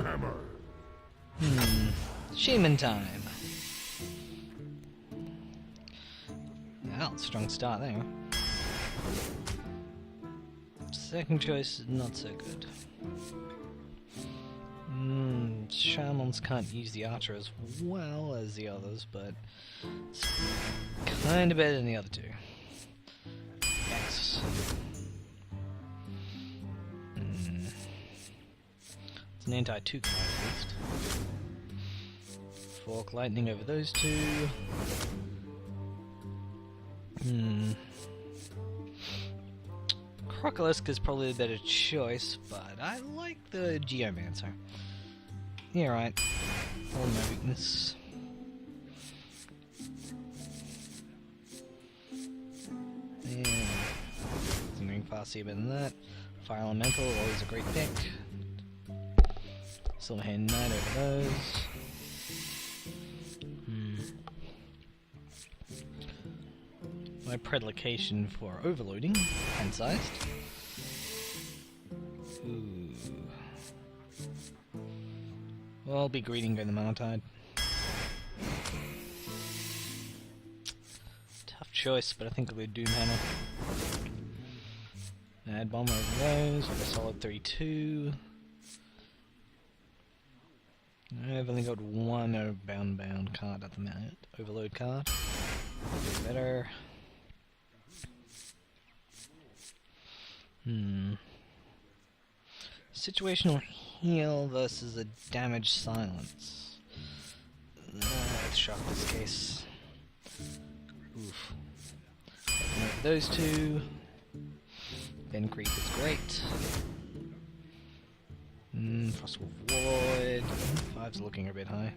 Doomhammer. Shaman time. Well, strong start there. Second choice is not so good. Shamans can't use the archer as well as the others, but it's kinda better than the other two. X. It's an anti-2 card at least. Fork lightning over those two. Crocolisk is probably the better choice, but I like the Geomancer. Yeah, right. All my weakness. Yeah. Something far better than that. Fire Elemental, always a great pick. Silverhand Knight over those. My predilection for overloading, hand-sized. Ooh. Well, I'll be greedy and go the Mana-Tide. Tough choice, but I think I'll go Doomhammer. Add Bomb over those with a solid 3-2. I've only got one bound card at the moment. Overload card. Better. Situational heal versus a damage silence. Let's shock this case. Oof. Over those two. Ben Creep is great. Frostwolf Void. 5's looking a bit high.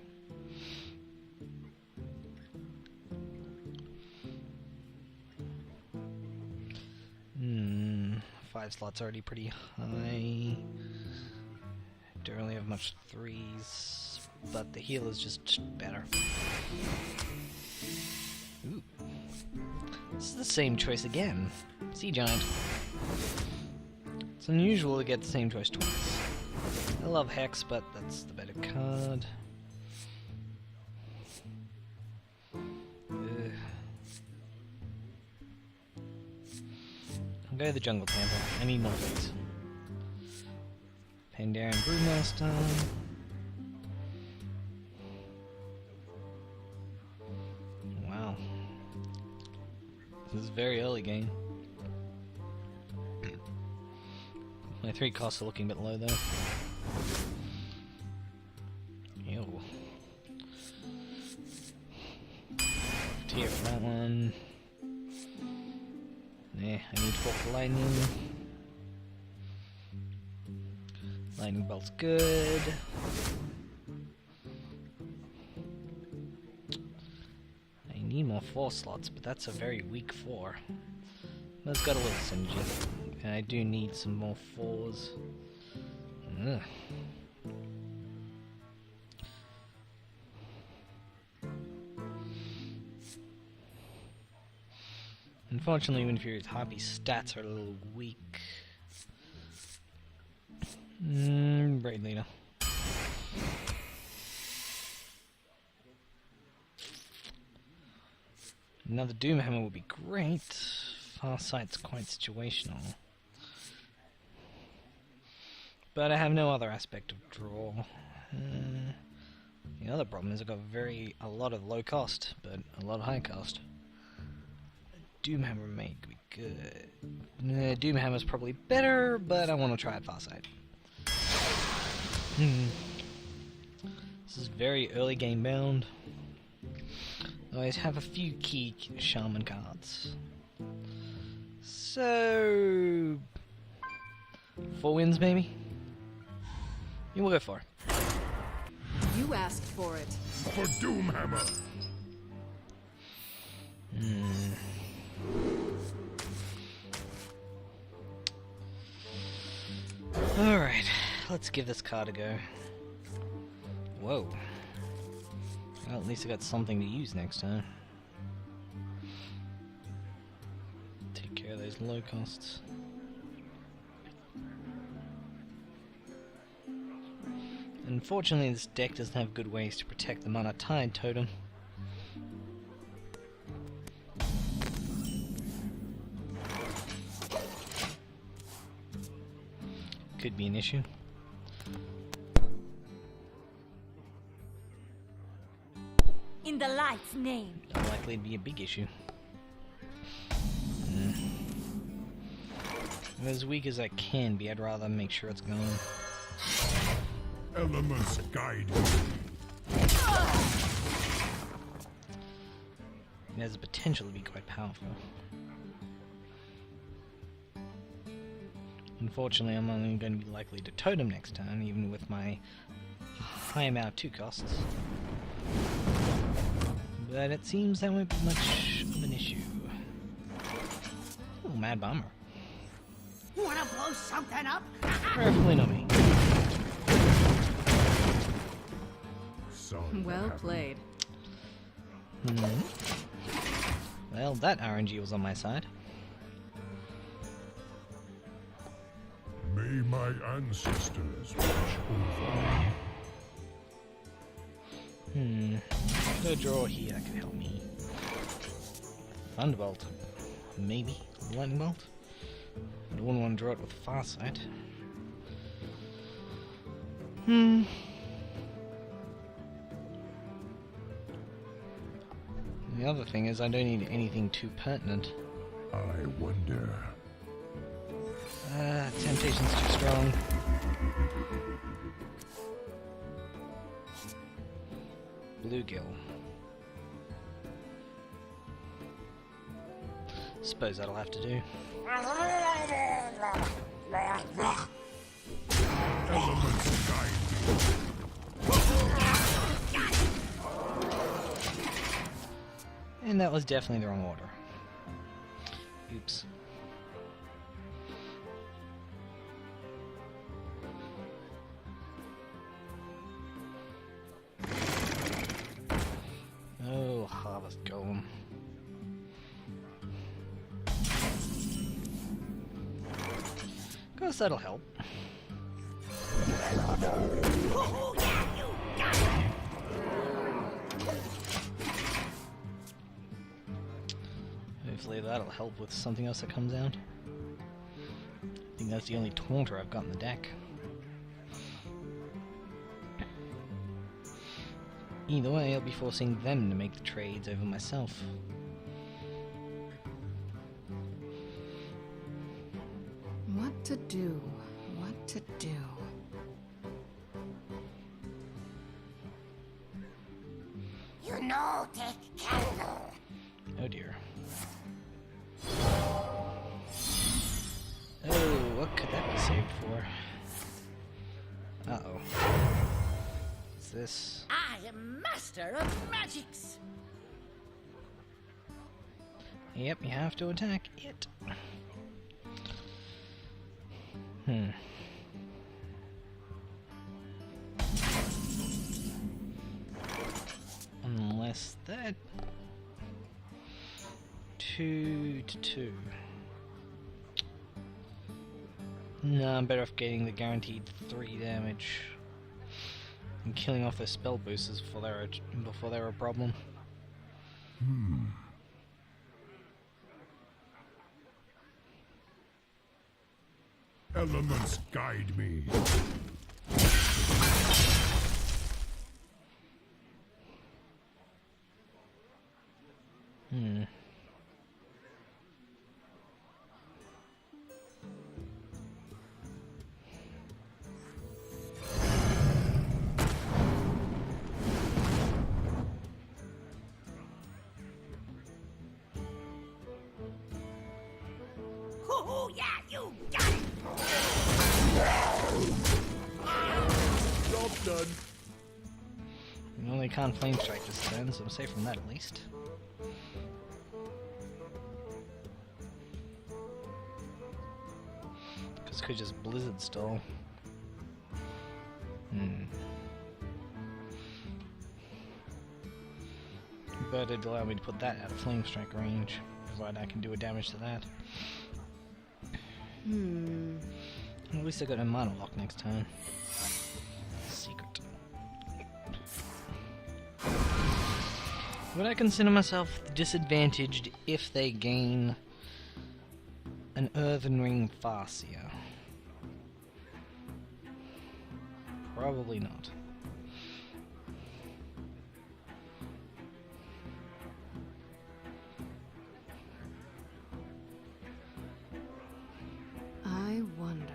5 slots already pretty high. Don't really have much 3s, but the heal is just better. Ooh. This is the same choice again. Sea Giant. It's unusual to get the same choice twice. I love Hex, but that's the better card. I'll go to the Jungle Panther. I need more things. Pandaren Brewmaster. Wow. This is very early game. My 3 costs are looking a bit low though. Ew. Tier for that one. Yeah, I need Fork for Lightning. Lightning Bolt's good. I need more 4 slots, but that's a very weak 4. But it's got a little synergy. And I do need some more 4s. Ugh. Unfortunately, Infurious Harpy's stats are a little weak. Braid Leader. Another Doomhammer would be great. Farsight's quite situational. But I have no other aspect of draw. The other problem is I've got a lot of low cost, but a lot of high cost. Doomhammer may be good. Doomhammer's probably better, but I want to try it Farsight. This is very early game bound. I have a few key Shaman cards. So 4 wins maybe? You will go for it. You asked for it. For Doomhammer. Alright, let's give this card a go. Whoa. Well, at least I got something to use next time. Take care of those low costs. Unfortunately, this deck doesn't have good ways to protect the Mana Tide totem. Could be an issue. In the light's name. Unlikely to be a big issue. As weak as I can be, I'd rather make sure it's gone. Elements guide me. It has the potential to be quite powerful. Unfortunately, I'm only going to be likely to totem next turn, even with my high amount 2 costs. But it seems that won't be much of an issue. Ooh, Mad Bomber. Wanna blow something up? Preferably not me. Well played. Well, that RNG was on my side. May my ancestors watch over. Got a draw here that could help me. Thunderbolt. Maybe. Lightning Bolt. I wouldn't want to draw it with Farsight. The other thing is I don't need anything too pertinent. I wonder. Temptation's too strong. Bluegill. Suppose that'll have to do. Elements guide me. And that was definitely the wrong order. Oops. Oh, Harvest Golem. Guess that'll help. Hopefully that'll help with something else that comes out. I think that's the only Taunter I've got in the deck. Either way, I'll be forcing them to make the trades over myself. What to do? What to do? You know, take candle. Oh dear. Oh, what could that be saved for? Uh-oh. What's this? I am master of magics. Yep, you have to attack it. Unless that... 2 to 2. No, I'm better off getting the guaranteed 3 damage and killing off their spell boosters before they're a problem. Elements guide me. Oh, yeah, you got it. Job done. I only can't flame strike this turn, so I'm safe from that at least. Because could just Blizzard stall. But it'd allow me to put that out of flame strike range, provided I can do a damage to that. At least I got a mana lock next time. secret. Would I consider myself disadvantaged if they gain an earthen ring farseer? Probably not. I wonder.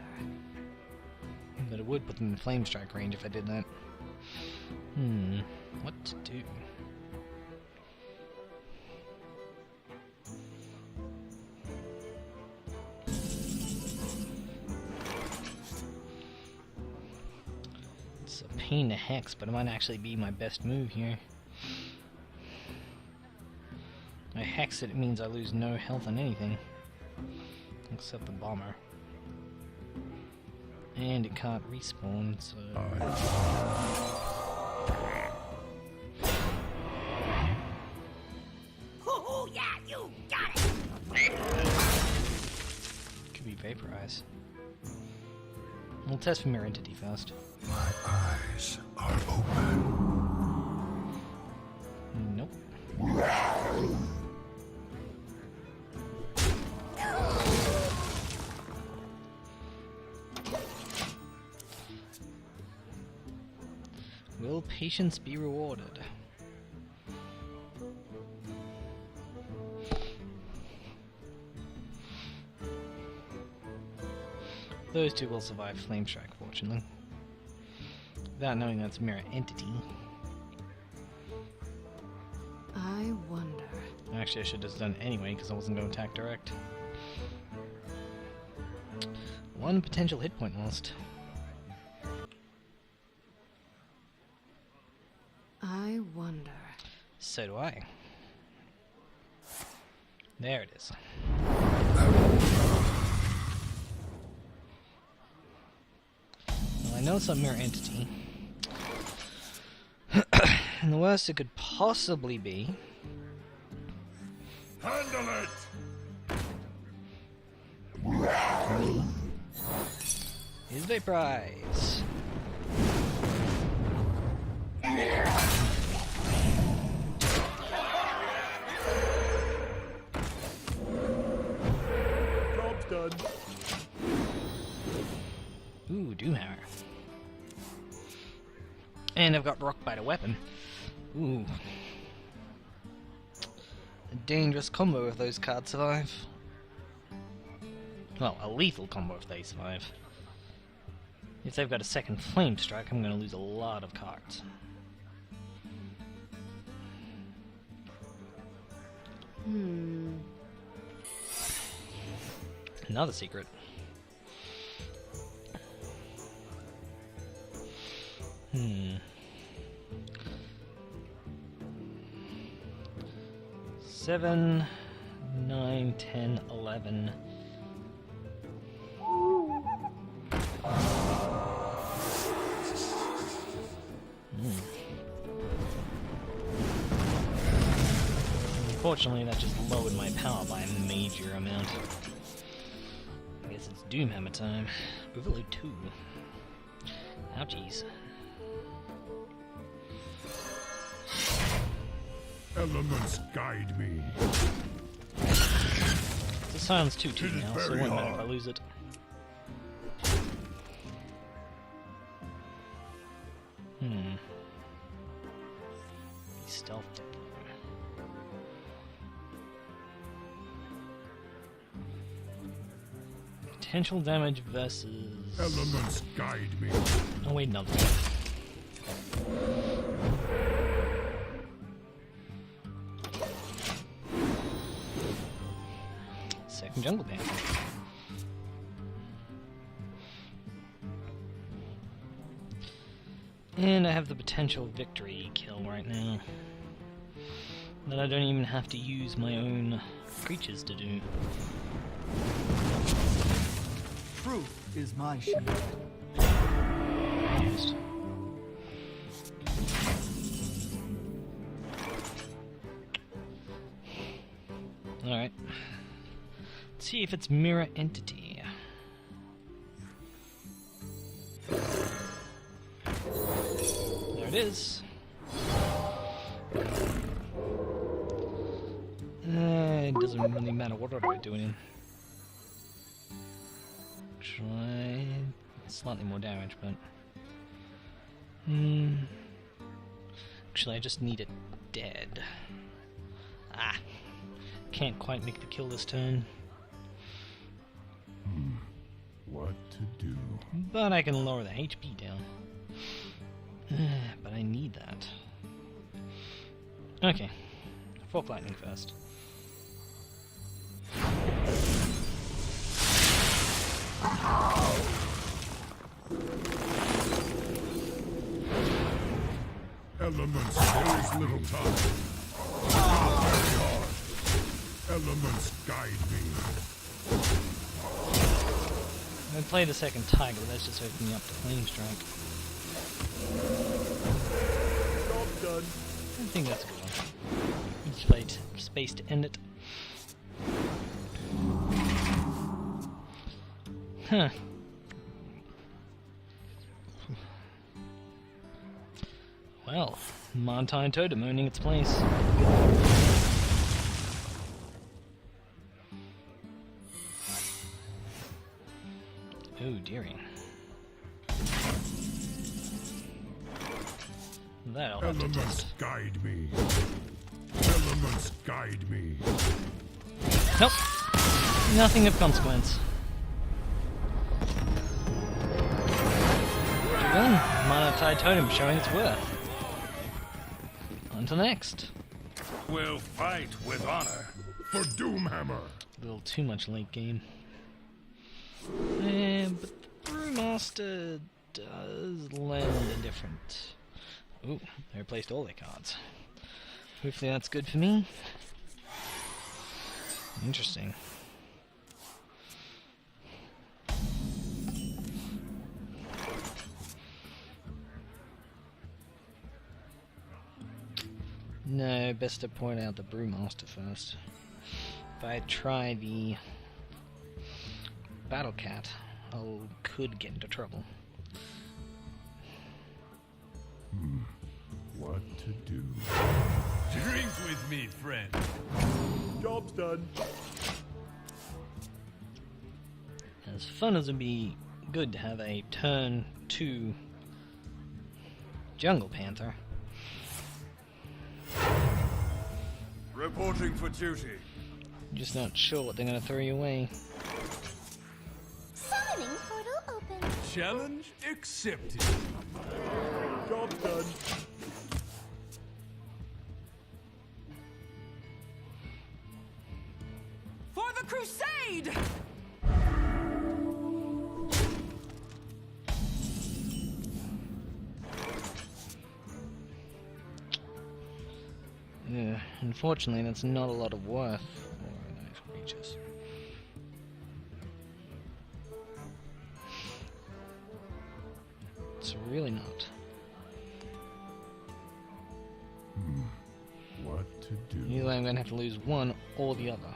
But it would put them in flame strike range if I did that. What to do? It's a pain to hex, but it might actually be my best move here. I hex it, it means I lose no health on anything. Except the bomber. And it can't respawn, so... Oh, yeah, you got it! Could be vaporize. We'll test for mirror entity first. My eyes are open. Nope. Will patience be rewarded? Those two will survive Flame Strike, fortunately. Without knowing that's a mirror entity. I wonder. Actually, I should have done it anyway, because I wasn't going to attack direct. One potential hit point lost. I wonder. So do I. There it is. Well, I know it's a mirror entity. And the worst it could possibly be Handle it! is vaporize. Job's done. Ooh, Doomhammer. And I've got Rock Bite weapon. Ooh. A dangerous combo if those cards survive. Well, a lethal combo if they survive. If they've got a second Flame Strike, I'm going to lose a lot of cards. Another secret. Seven, 9, 10, 11. Unfortunately, that just lowered my power by a major amount. I guess it's Doomhammer time. Overload 2. Ouchies. Elements guide me. It's a silence 2-2 It is now, so it very won't matter if I hard. lose it. Be stealthed. Potential damage versus... Elements guide me. Oh wait, no. Second jungle damage. And I have the potential victory kill right now. That I don't even have to use my own creatures to do. Truth is my shield. Almost. Alright. Let's see if it's mirror entity. it is. It doesn't really matter what order I do it in. Try slightly more damage, but actually, I just need it dead. Ah, can't quite make the kill this turn. What to do? But I can lower the HP down. But I need that. Okay, Fork Lightning first. Elements, there is little time. Elements guide me. I played the second Tiger, but that's just opening up the Flame Strike. Job done. I think that's a good one. Just played space to end it. Huh. Well, Montine Totem owning its place. Oh, dearie. That I'll have to Elements test. guide me. Elements guide me. Nope. Nothing of consequence. Well, Monotide Totem showing its worth. On to the next. We'll fight with honor. For Doomhammer. A little too much late game. But the Brewmaster does lend a different... Ooh, they replaced all their cards. Hopefully that's good for me. Interesting. No, best to point out the Brewmaster first. If I try the Battle Cat, I could get into trouble. What to do? Drink with me, friend. Job's done. As fun as it'd be good to have a turn 2 Jungle Panther. Reporting for duty. Just not sure what they're gonna throw you away. Summoning portal open. Challenge accepted. Job done. For the crusade! Yeah, unfortunately, that's not a lot of worth for those creatures. It's really not. What to do? Either I'm going to have to lose one or the other.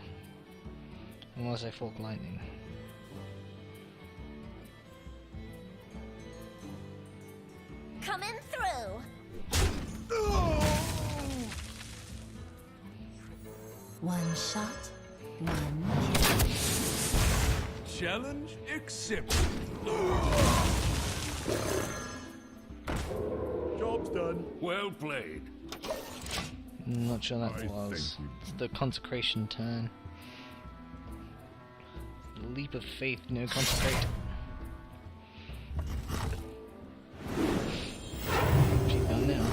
Unless I Fork Lightning. Coming through. One shot, one kill. Challenge accepted. Job's done. Well played. I'm not sure that I was. think we- It's the consecration turn. Leap of faith, no consecrate. She's gone now.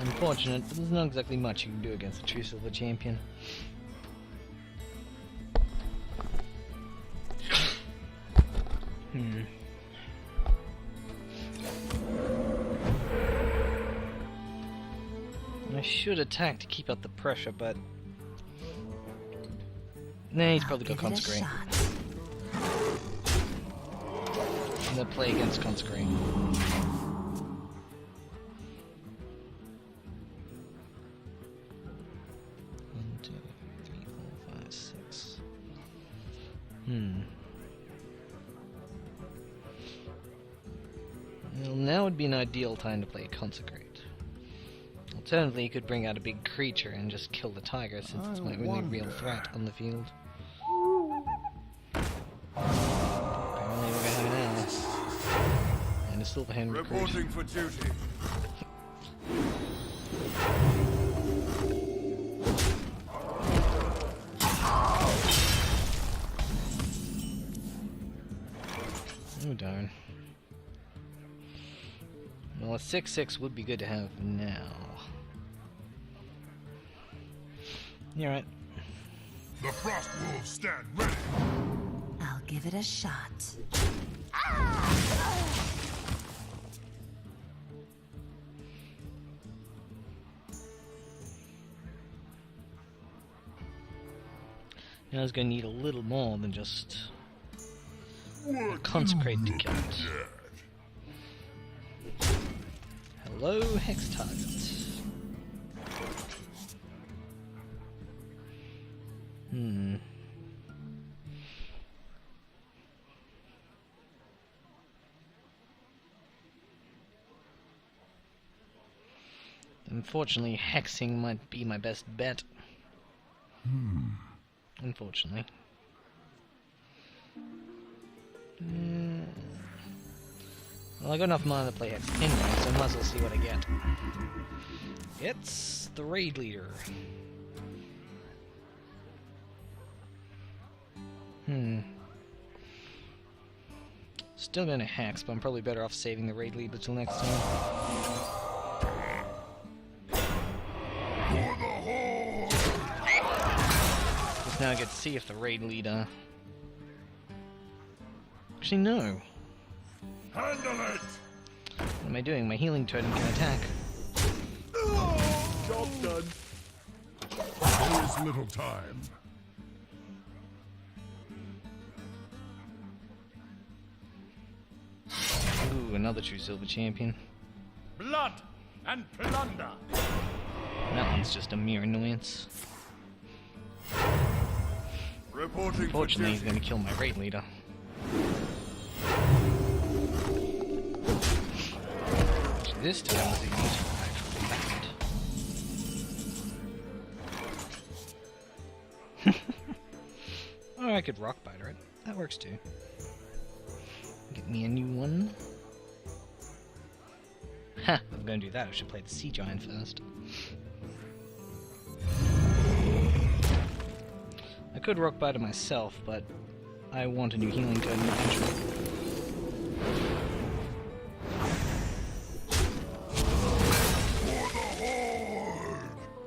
Unfortunate, but there's not exactly much you can do against a true silver champion. I should attack to keep up the pressure, but... Nah, he's probably got Give it a Consecrate. shot. I'm gonna play against Consecrate. 1, 2, 3, 4, 5, 6. would be an ideal time to play Consecrate. Alternatively, you could bring out a big creature and just kill the tiger, since it's my only real threat on the field. Apparently we're gonna have an owl. And a silver-hand recruit. Reporting for duty. Oh darn. Well, a 6/6 would be good to have now. You're right. The frost wolves stand ready. I'll give it a shot. Now it's going to need a little more than just a Consecrate to kill it. Hello, Hex target. Unfortunately, hexing might be my best bet. Unfortunately. Well, I got enough mana to play Hex anyway, so I might as well see what I get. It's the Raid Leader. Still gonna Hex, but I'm probably better off saving the Raid Leader till next time. Just now I get to see if the Raid Leader... Actually, no. Handle it! What am I doing? My healing totem can attack. Job done. There is little time. Ooh, another true silver champion. Blood and plunder. That one's just a mere annoyance. Reporting Unfortunately, he's for gonna duty. kill my raid leader. Which this time is a useful actual fact. Or I could rock biter it. That works too. Get me a new one. Ha! If I'm gonna do that, I should play the Sea Giant first. I could rock biter myself, but I want a new healing totem eventually.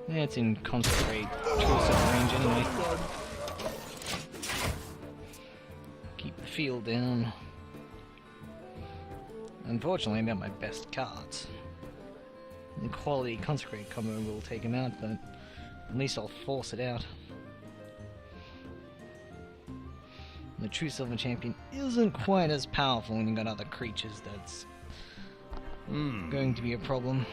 Yeah, it's in concentrate true self range anyway. Keep the field down. Unfortunately, I got my best cards. The quality consecrate combo will take him out, but at least I'll force it out. The true silver champion isn't quite as powerful when you got other creatures. That's going to be a problem.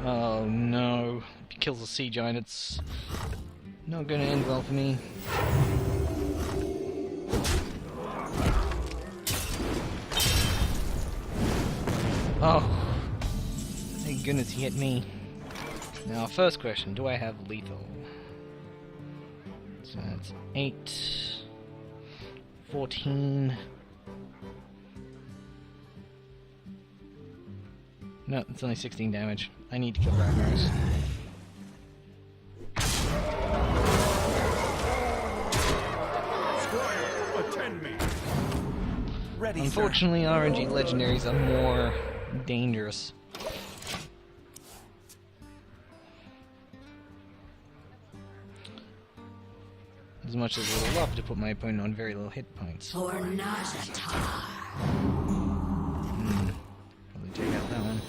Oh no! If he kills the sea giant, it's not going to end well for me. Oh! Thank goodness he hit me. Now, first question, do I have lethal? So that's 8, 14... No, it's only 16 damage. I need to kill Ragnaros. Squire, attend me. Ready, Unfortunately, RNG legendaries are more dangerous. As much as I would love to put my opponent on very low hit points. For Najatar. Probably take out that one.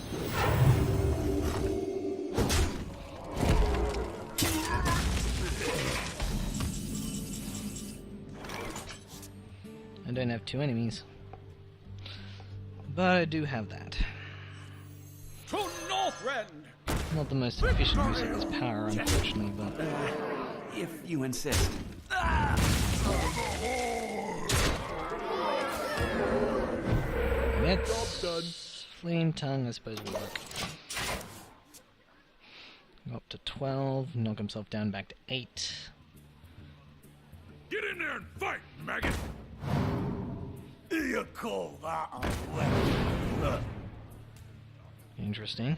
I don't have 2 enemies. But I do have that. To Northrend. Not the most efficient use of this power, unfortunately, but if you insist. It's Flame Tongue, I suppose, will work. Go up to 12, knock himself down back to 8. Get in there and fight, maggot! You call that a weapon? Interesting.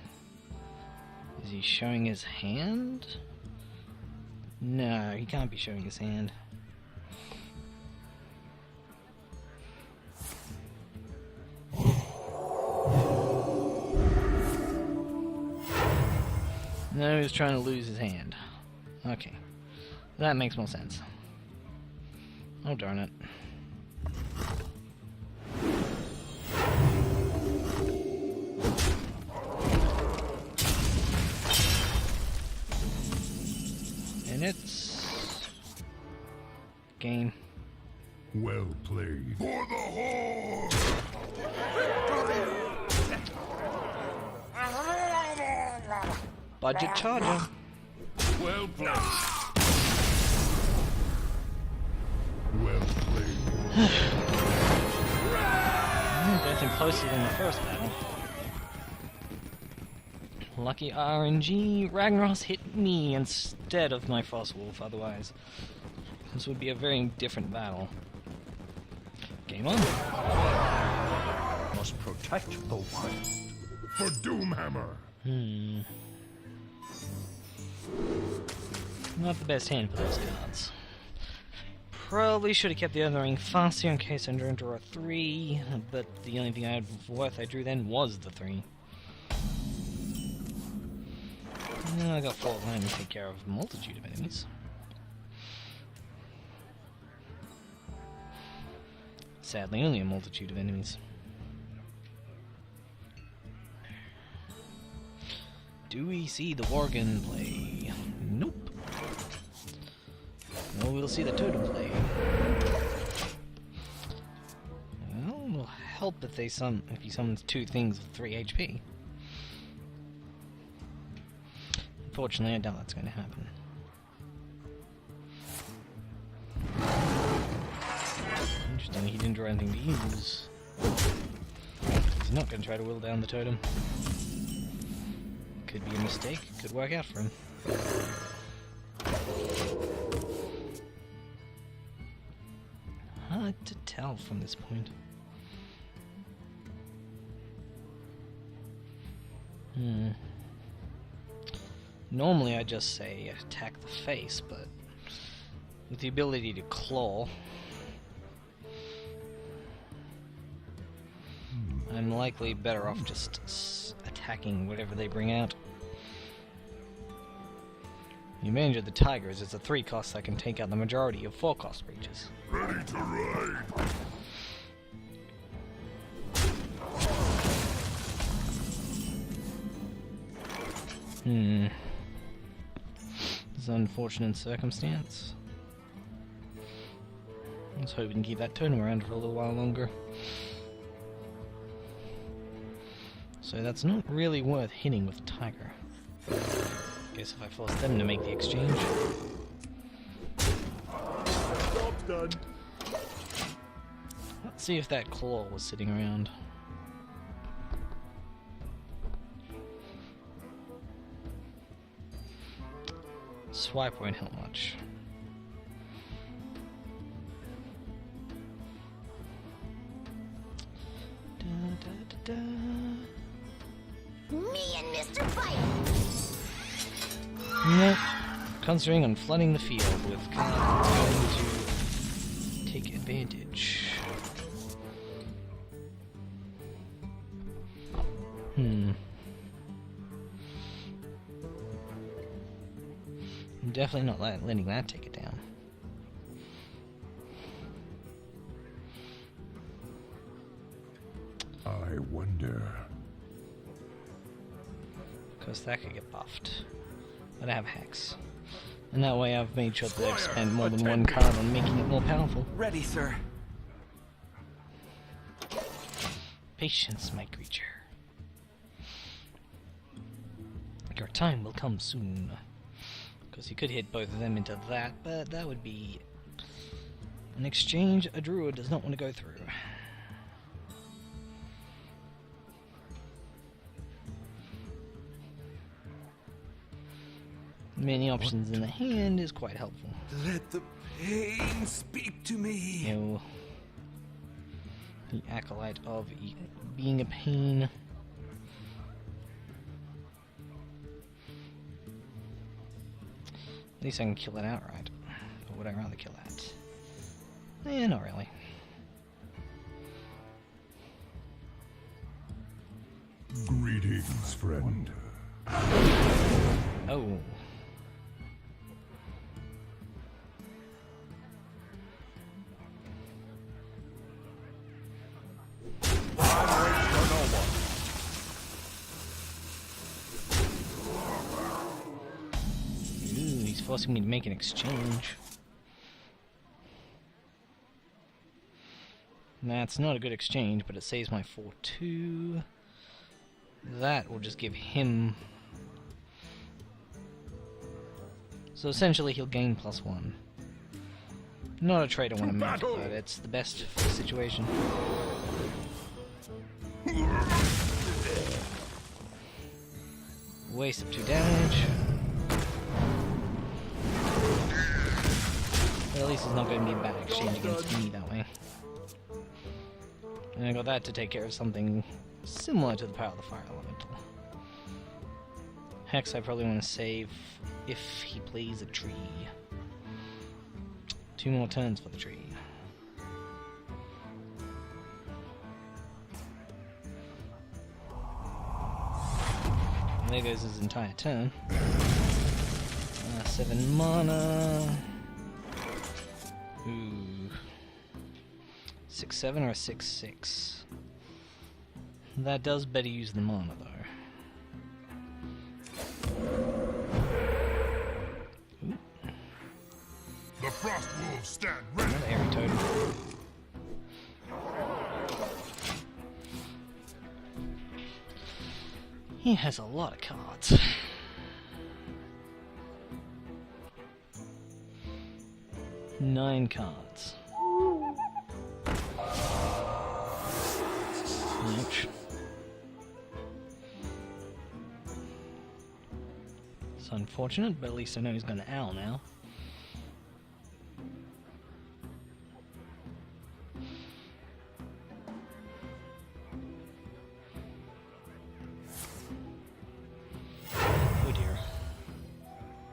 Is he showing his hand? No, he can't be showing his hand. No, he was trying to lose his hand. Okay. That makes more sense. Oh, darn it. And it's... game. Well played. For the Horde! Budget charger. Well played. Well played. Getting closer than the first battle. Lucky RNG, Ragnaros hit me instead of my Frost Wolf, otherwise this would be a very different battle. Game on. Must protect the wild. For Doomhammer. Not the best hand for those cards. Probably should have kept the other ring faster in case I drew a 3, but the only thing I had worth I drew then was the 3. I got 4 land to take care of a multitude of enemies. Sadly, only a multitude of enemies. Do we see the Worgen play? Nope. No, we'll see the Totem play. Well, it'll help if he summons 2 things with 3 HP. Unfortunately, I doubt that's going to happen. Interesting, he didn't draw anything to use. He's not going to try to whittle down the totem. Could be a mistake, could work out for him. Hard to tell from this point. Normally I just say attack the face, but with the ability to claw, I'm likely better off just attacking whatever they bring out. The advantage of the Tigers is a 3 cost that can take out the majority of 4 cost breaches. Ready to ride. It's an unfortunate circumstance. Let's hope we can keep that totem around for a little while longer. So that's not really worth hitting with Tiger. Guess if I force them to make the exchange. Job's done. Let's see if that claw was sitting around. Swipe won't help much. Da, da, da, da. Me and Mr. Fire. Nope. Concentrating on flooding the field with cards going to take advantage. I'm definitely not letting that take it down. I wonder. Because that could get buffed. But I have Hex. And that way I've made sure that I've spent more than one card on making it more powerful. Ready, sir. Patience, my creature. Your time will come soon. Because you could hit both of them into that, but that would be an exchange a druid does not want to go through. Many options in the hand is quite helpful. Let the pain speak to me. No. The acolyte of being a pain. At least I can kill it outright. But would I rather kill that? Eh, not really. Greetings, friend. Oh. Ooh, he's forcing me to make an exchange. That's not a good exchange, but it saves my 4-2. That will just give him... So essentially he'll gain +1. Not a trade I want to make, but it's the best for the situation. Waste of 2 damage. But at least it's not going to be a bad exchange against me that way. And I got that to take care of something similar to the power of the fire elemental. Hex I probably want to save if he plays a tree. 2 more turns for the tree. And there goes his entire turn. 7 mana. Ooh. 6-7 or 6-6. That does better use the mana though. Ooh. The frost wolves stand ready. Another airy totem. He has a lot of cards. Nine cards. Ouch. It's unfortunate, but at least I know he's gonna owl now. Oh dear.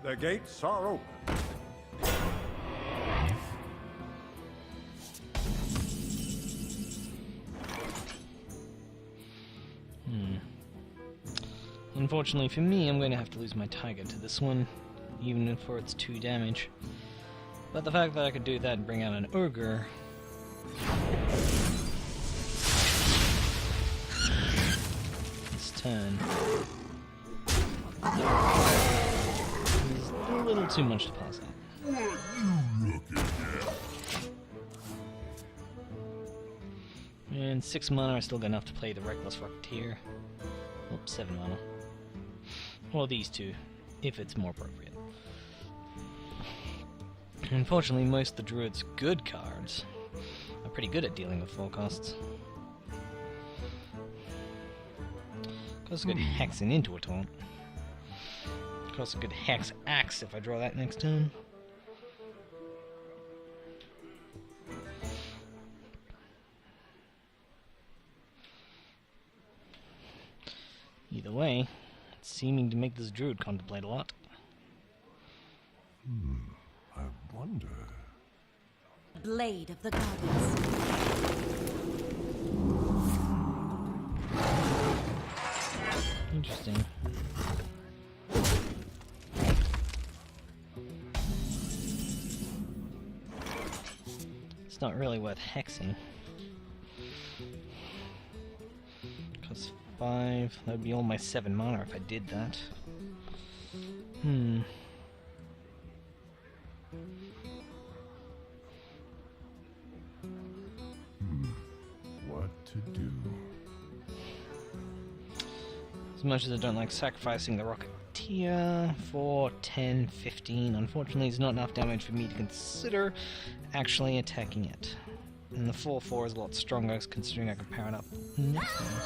The gates are open. Unfortunately for me, I'm going to have to lose my tiger to this one, even for its 2 damage. But the fact that I could do that and bring out an ogre... this turn... is a little too much to pass up. What you looking at? And 6 mana, I still got enough to play the Reckless Rocketeer. Oops, 7 mana. Or these two, if it's more appropriate. Unfortunately, most of the Druid's good cards are pretty good at dealing with 4 costs. Costs a good hexing into a taunt. Costs a good hex axe if I draw that next turn. Either way, it's seeming to make this druid contemplate a lot. I wonder. Blade of the goddess. Interesting. It's not really worth hexing. Costs 5. That would be all my 7 mana if I did that. What to do? As much as I don't like sacrificing the Rocketeer for 10, 15, unfortunately it's not enough damage for me to consider actually attacking it. And the 4/4 is a lot stronger considering I can power it up next time.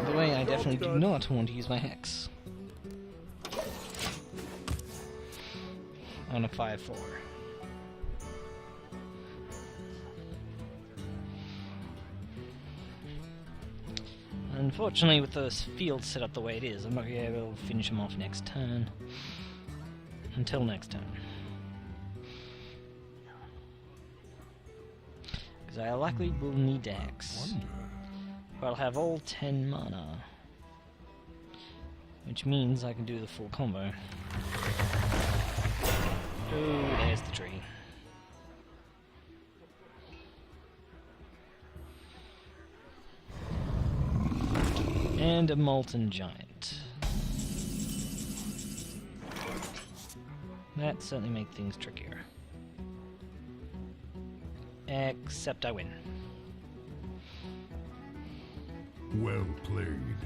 By the way, I definitely do not want to use my Hex on a 5/4. Unfortunately, with the field set up the way it is, I'm not going to be able to finish him off next turn. Until next turn. Because I likely will need to Hex. But I'll have all 10 mana. Which means I can do the full combo. Oh, there's the tree. And a Molten Giant. That certainly makes things trickier. Except I win. Well played.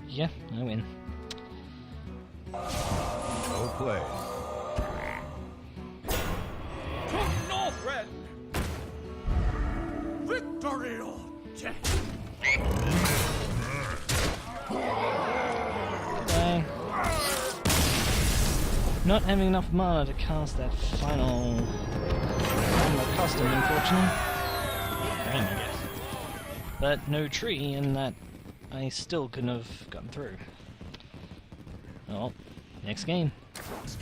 Yeah, I win. Well played. To Northrend! Victory or death! Not having enough mana to cast that final custom, unfortunately. Damn, I guess. But no tree, and that I still couldn't have gotten through. Oh, next game.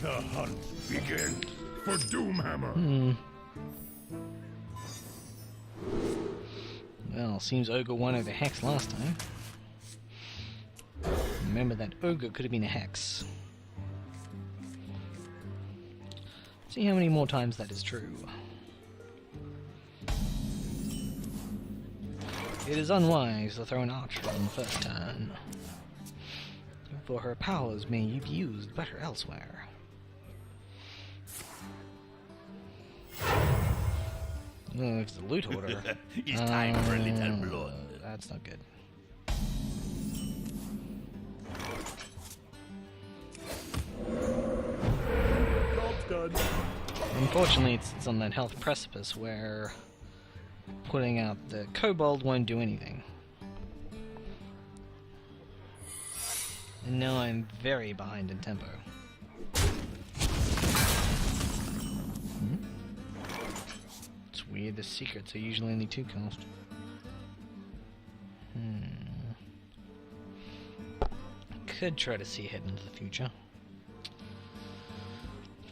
The hunt begin for Doomhammer. Well, seems Ogre won over Hex last time. Remember that Ogre could have been a Hex. See how many more times that is true. It is unwise to throw an archer on the first turn, for her powers may be used better elsewhere. Oh, it's the loot order. It's time for a little blood. That's not good. Unfortunately, it's on that health precipice where putting out the kobold won't do anything. And now I'm very behind in tempo. It's weird, the secrets are usually only 2 cost. Could try to see ahead into the future.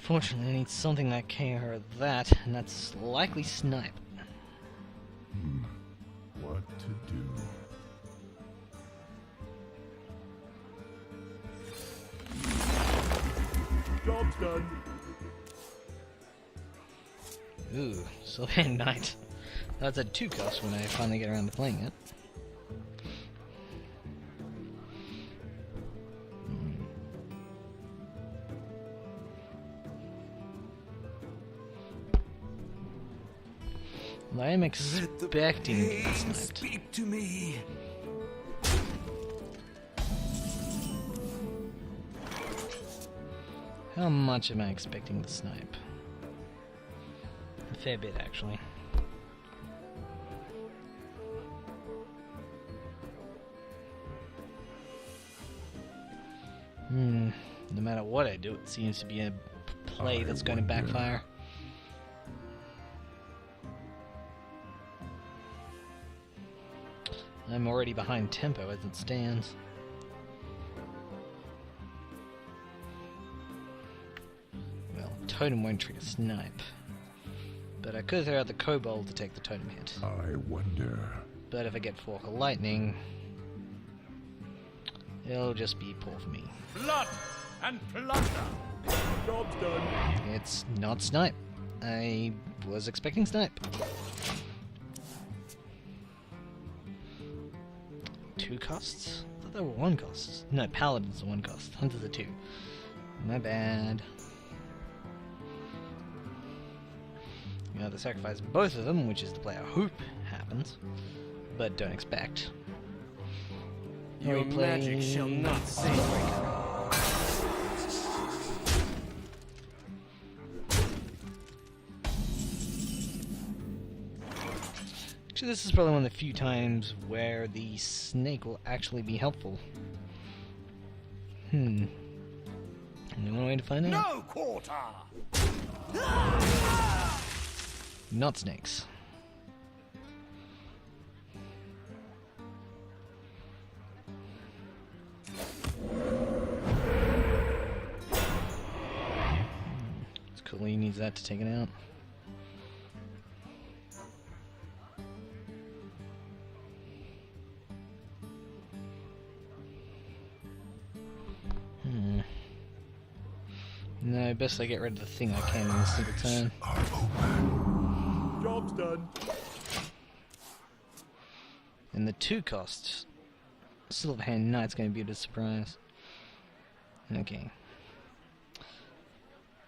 Fortunately, I need something that can or that, and that's likely Snipe. What to do? Job's done. Ooh, Sylvan Knight. That's a 2 cost when I finally get around to playing it. I am expecting to get sniped. Speak to me. How much am I expecting to snipe? A fair bit, actually. No matter what I do, it seems to be a play that's going to backfire. I'm already behind tempo as it stands. Well, Totem won't trigger Snipe. But I could throw out the Kobold to take the Totem hit. I wonder. But if I get Fork of Lightning, it'll just be poor for me. Blood and plunder. Job's done. It's not Snipe. I was expecting Snipe. 2 costs? I thought they were 1 costs. No, Paladin's a 1 cost. Hunter's a 2. My bad. You either sacrifice both of them, which is the play I hope happens, but don't expect. Or Your you play magic shall not save me. Actually, this is probably one of the few times where the snake will actually be helpful. Only one way to find out. No quarter! Not snakes. It's cool, he needs that to take it out. No, best I get rid of the thing I can in a single turn. Job's done. And the 2 cost Silverhand Knight's going to be a bit of a surprise. Okay.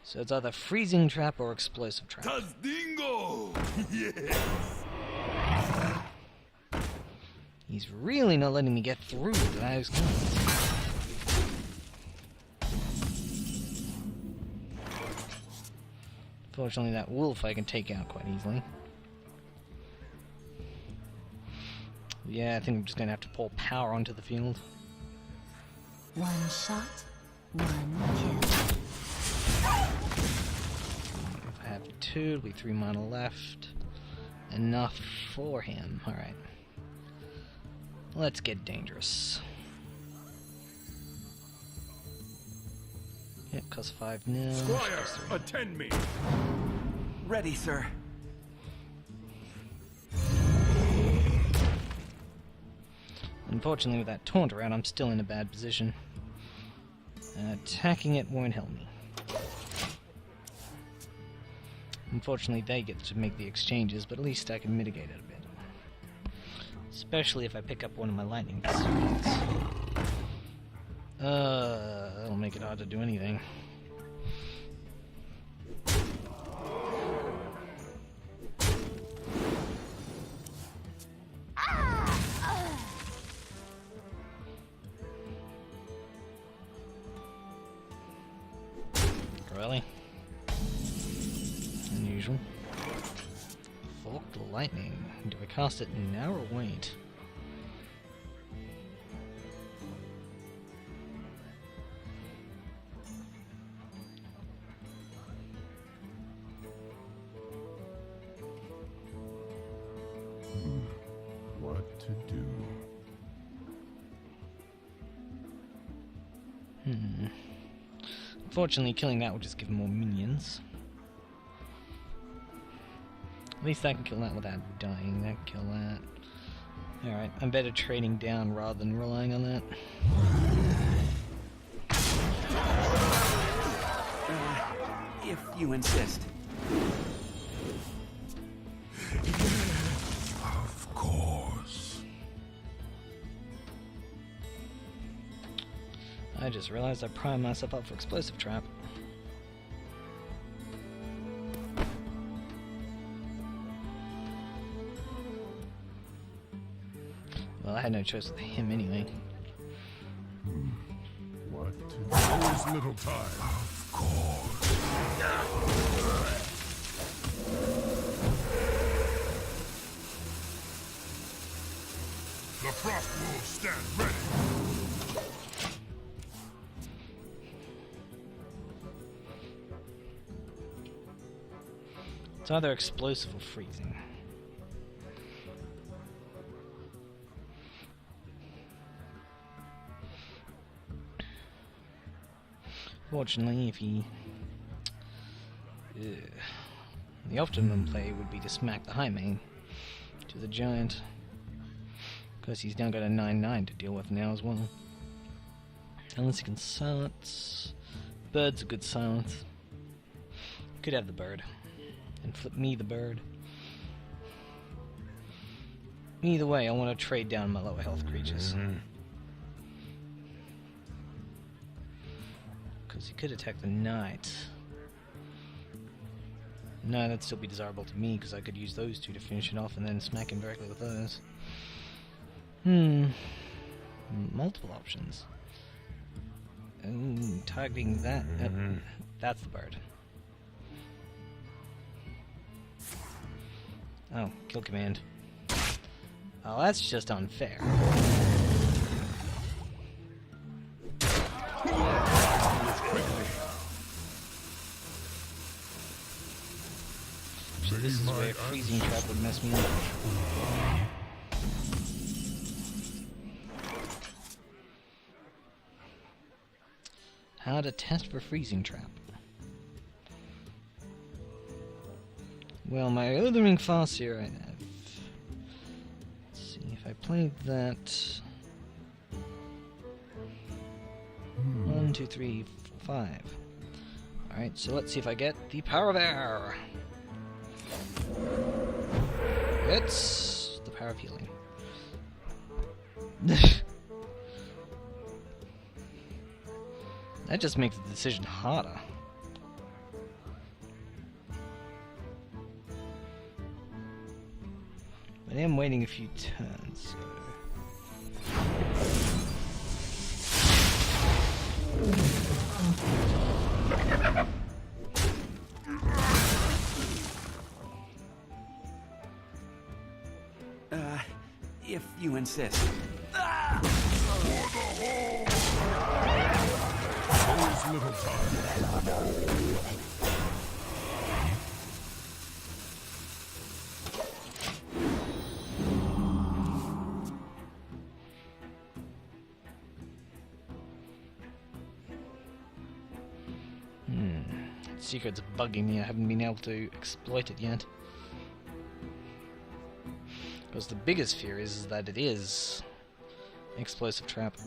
So it's either freezing trap or explosive trap. Dingo! Yes! He's really not letting me get through those guns. Fortunately, that wolf I can take out quite easily. Yeah, I think I'm just going to have to pour power onto the field. One shot, one kill. If I have 2, it'll be 3 mana left. Enough for him. Alright. Let's get dangerous. Yep, cost 5 now. Squire, attend me! Ready, sir. Unfortunately, with that taunt around, I'm still in a bad position. Attacking it won't help me. Unfortunately, they get to make the exchanges, but at least I can mitigate it a bit. Especially if I pick up one of my lightning pursuits. That'll make it hard to do anything. Really? Unusual. Forked lightning. Do I cast it now or wait? What to do? Unfortunately, killing that will just give him more minions. At least I can kill that without dying. That can kill that. Alright, I'm better trading down rather than relying on that. If you insist. Of course. I just realized I primed myself up for explosive trap. Well, I had no choice with him anyway. What to do? There is little time. Of course. The frost wolves stand ready. It's either explosive or freezing. Fortunately, if he... the optimum play would be to smack the high main to the giant. Because he's now got a 9/9 to deal with now as well. Unless he can silence. Bird's a good silence. Could have the bird. And flip me the bird. Either way, I want to trade down my lower health creatures. Because he could attack the knight. No, that'd still be desirable to me, because I could use those two to finish it off and then smack him directly with those. Multiple options. Targeting that. That's the bird. Oh, kill command. Oh, that's just unfair. This is where freezing trap would mess me up. How to test for freezing trap. Well, my Othering Farseer I have. Let's see if I played that. 1, 2, 3, 5. Alright, so let's see if I get the Power of Air. It's the Power of Healing. That just makes the decision harder. But I am waiting a few turns, so... If you insist. There's little time. Secret's bugging me, I haven't been able to exploit it yet. Because the biggest fear is that it is an explosive trap.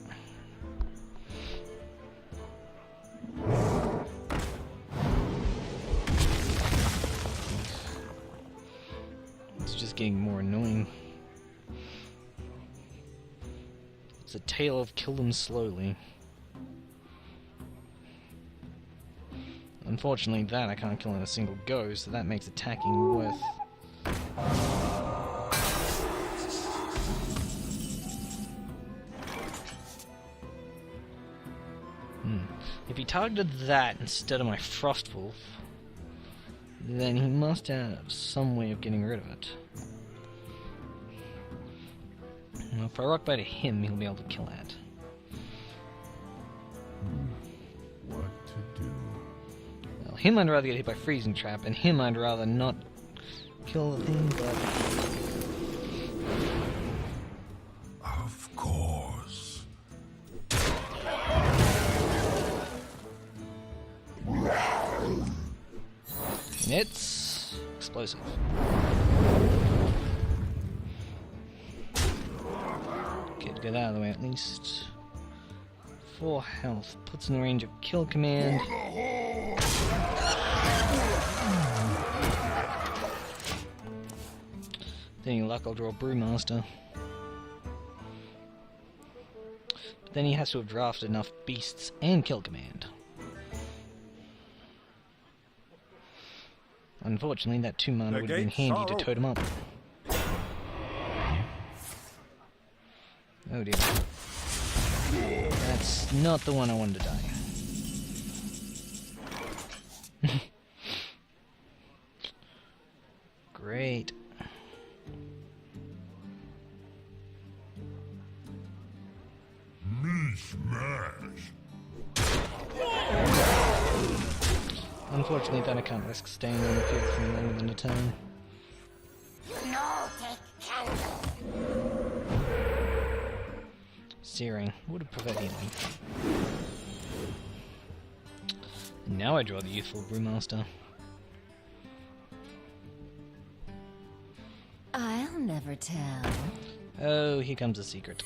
It's just getting more annoying. It's a tale of kill them slowly. Unfortunately, that I can't kill in a single go, so that makes attacking worth... If he targeted that instead of my Frostwolf, then he must have some way of getting rid of it. Well, if I rock by to him, he'll be able to kill that. What to do? Well, him I'd rather get hit by Freezing Trap, and him I'd rather not kill the thing, but... Of course. And it's... explosive. Okay, to get out of the way at least. 4 health. Puts in the range of kill command. With any luck, I'll draw Brewmaster. But then he has to have drafted enough beasts and kill command. Unfortunately, that 2 mana would have been handy to totem up. Oh dear. That's not the one I wanted to die. Great. Me smash. Unfortunately, then I can't risk staying on the field for longer than a turn. Searing would have prevented healing. And now I draw the youthful Brewmaster. I'll never tell. Oh, here comes a secret.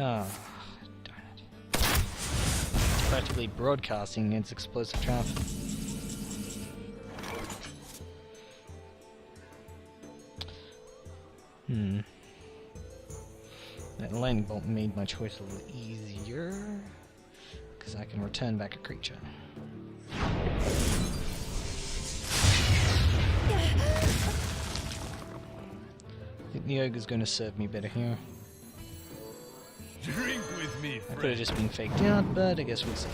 Ah, darn it. Practically broadcasting its explosive trap. That lightning bolt made my choice a little easier, because I can return back a creature. I think the ogre's going to serve me better here. Drink with me, I friend. could have just been faked out, but I guess we'll see.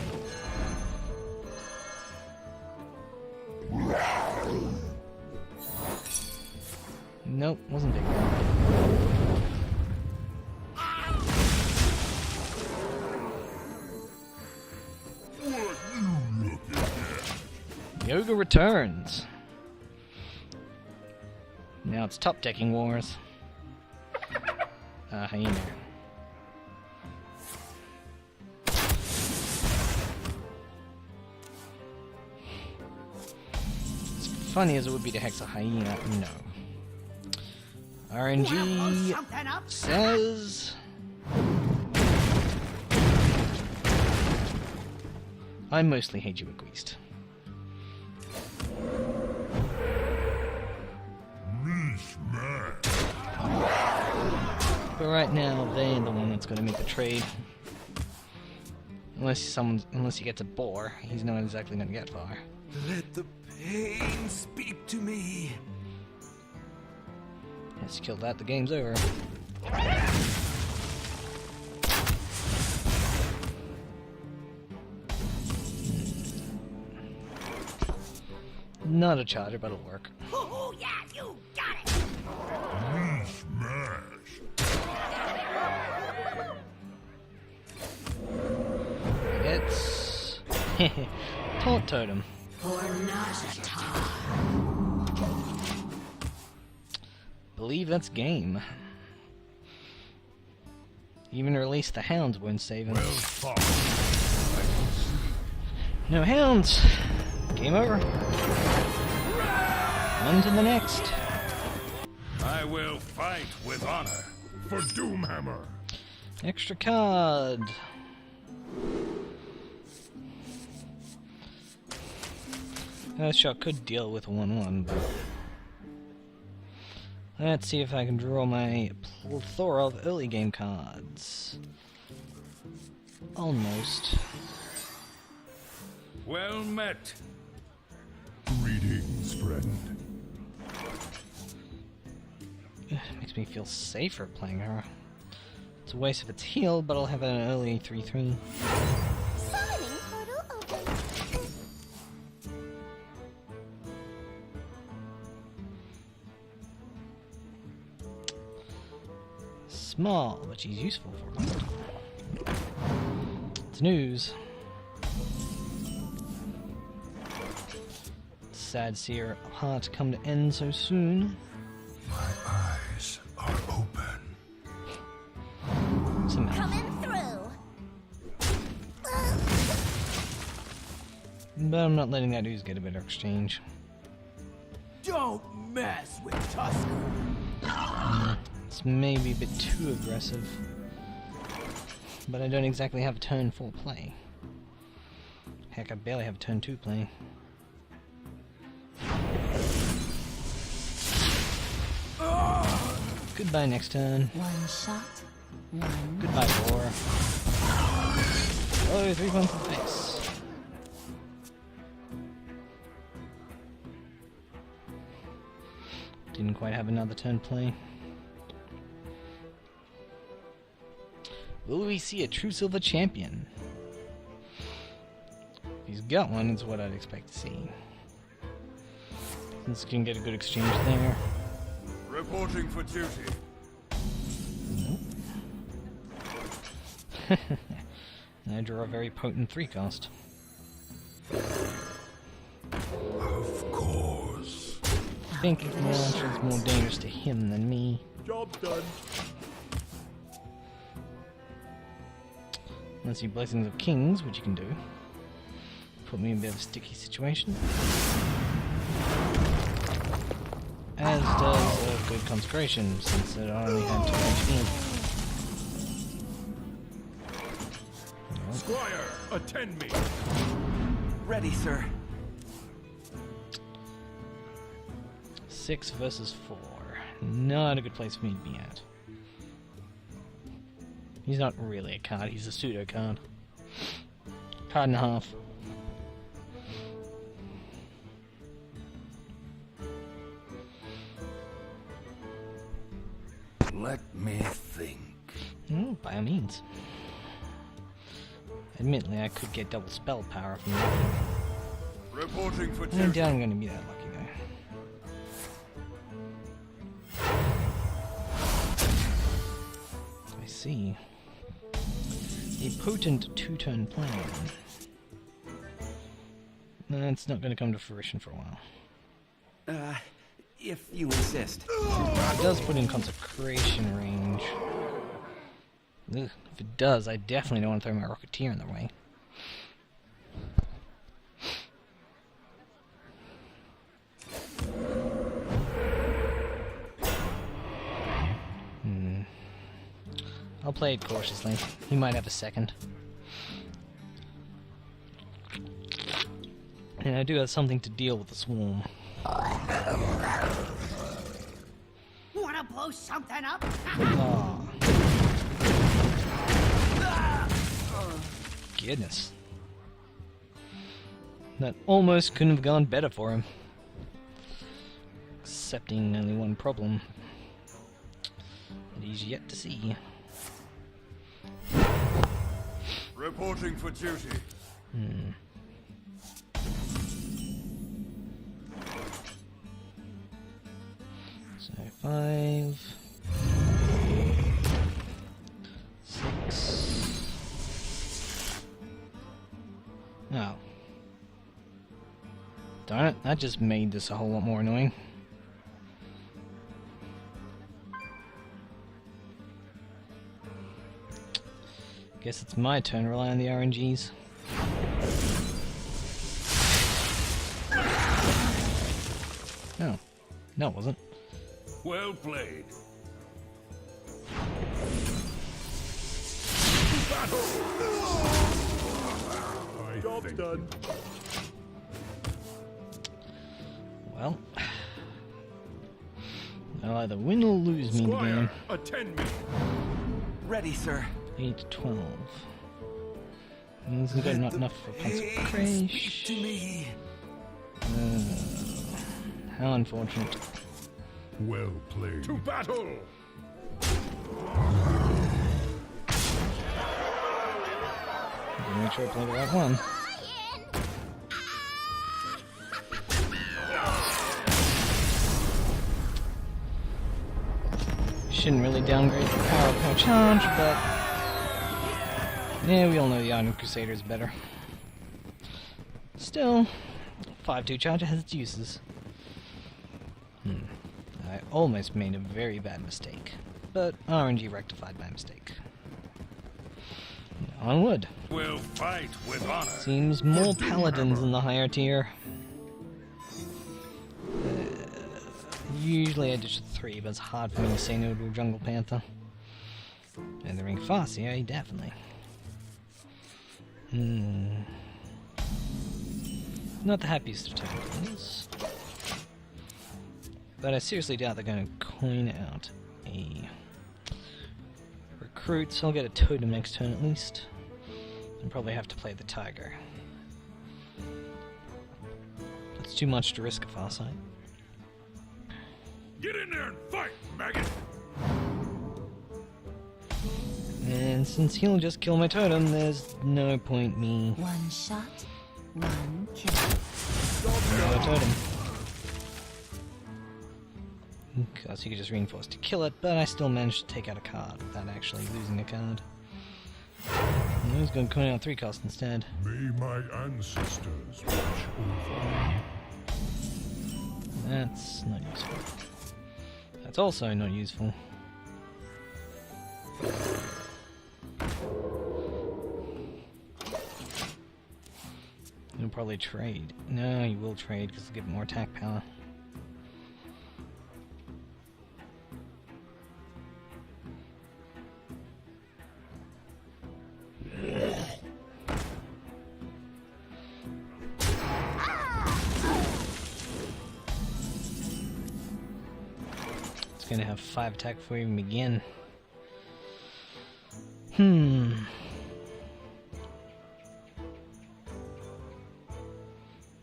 Nope, wasn't big enough. The ogre returns. Now it's top decking wars. Hyena. As funny as it would be to hex a hyena, no. RNG says I mostly hate you, Equiste. But right now, they're the one that's going to make the trade. Unless he gets a boar, he's not exactly going to get far. Let the pain speak to me. Yes, kill that, the game's over. Not a charger, but it'll work. Oh, yeah, you got it! It's Taunt Totem. Believe that's game. Even release the hounds won't save him. Well fought. No hounds. Game over. On to the next. I will fight with honor for Doomhammer. Extra card. Shot could deal with a 1/1, but let's see if I can draw my plethora of early game cards. Almost. Well met. Greetings, friend. Makes me feel safer playing her. It's a waste of its heal, but I'll have an early 3/3. Summoning portal open. Small, but she's useful for me. It's news. Sad to see her heart come to end so soon. My eyes are open. Somehow. Coming through. But I'm not letting that news get a better exchange. Don't mess with Tusker. It's maybe a bit too aggressive. But I don't exactly have a turn 4 play. Heck, I barely have a turn 2 play. Goodbye next turn. One shot, one. Goodbye, boar. Oh, 3 points in the face. Didn't quite have another turn play. Will we see a true silver champion? If he's got one, it's what I'd expect to see. Since we can get a good exchange there. Reporting for duty. Nope. And I draw a very potent 3-cost. Of course. I think Launcher's more dangerous to him than me. Job done. Unless you Blessings of Kings, which you can do. Put me in a bit of a sticky situation. As does a good Consecration, since it only had 2 HP. Squire, attend me. Ready, sir. 6 versus 4. Not a good place for me to be at. He's not really a card, he's a pseudo card. Card and a half. Let me think. By all means. Admittedly, I could get double spell power from that. Reporting for I duty. doubt I'm going to be that lucky, though. I see. A potent 2-turn plan. That's not going to come to fruition for a while. If you insist. It does put in consecration range. Ugh, if it does, I definitely don't want to throw my Rocketeer in the way. I'll play it cautiously. He might have a second. And I do have something to deal with the swarm. Wanna blow something up? Oh. Goodness. That almost couldn't have gone better for him. Accepting only one problem. That he's yet to see. Reporting for duty. So 5, 6. Oh. Darn it, that just made this a whole lot more annoying. Guess it's my turn to rely on the RNGs. No. No, it wasn't. Well played. Job's done. Well, I'll either win or lose me in the game. Squire, attend me. Ready, sir. 8, 12. Isn't good, not enough for Speak consecration. to me. How unfortunate. Well played. To battle. Make sure I play the right one. Shouldn't really downgrade the power of my charge, but yeah, we all know the Iron Crusader is better. Still, 5-2 charge has its uses. I almost made a very bad mistake, but RNG rectified my mistake. Onward. We'll fight with honor. Seems more paladins in the higher tier. Usually I ditch 3, but it's hard for me to say no to a Jungle Panther. And the Ring Farseer, definitely. Not the happiest of times. But I seriously doubt they're going to coin out a recruit, so I'll get a totem next turn at least. And probably have to play the Tiger. It's too much to risk a Farsight. Get in there and fight, maggot. And since he'll just kill my totem, there's no point me... One shot, one kill. No totem. Because he could just reinforce to kill it, but I still managed to take out a card without actually losing a card. And he's going to coin out 3 cost instead. May my ancestors watch over me. That's not useful. That's also not useful. He'll probably trade. No, he will trade because he'll give it more attack power. It's gonna have 5 attack before we even begin.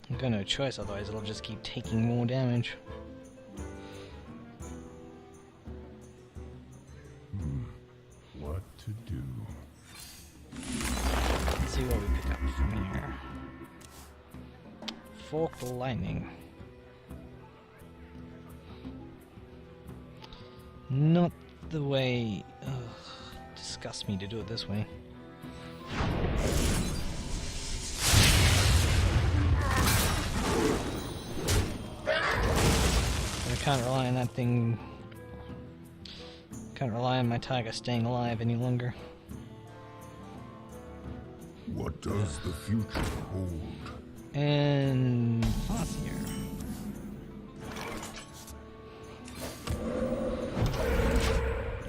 I've got no choice, otherwise it'll just keep taking more damage. What to do? Let's see what we pick up from here. Forked lightning. Not the way... disgusts me to do it this way. I can't rely on that thing. Can't rely on my tiger staying alive any longer. What does the future hold? And Fathier.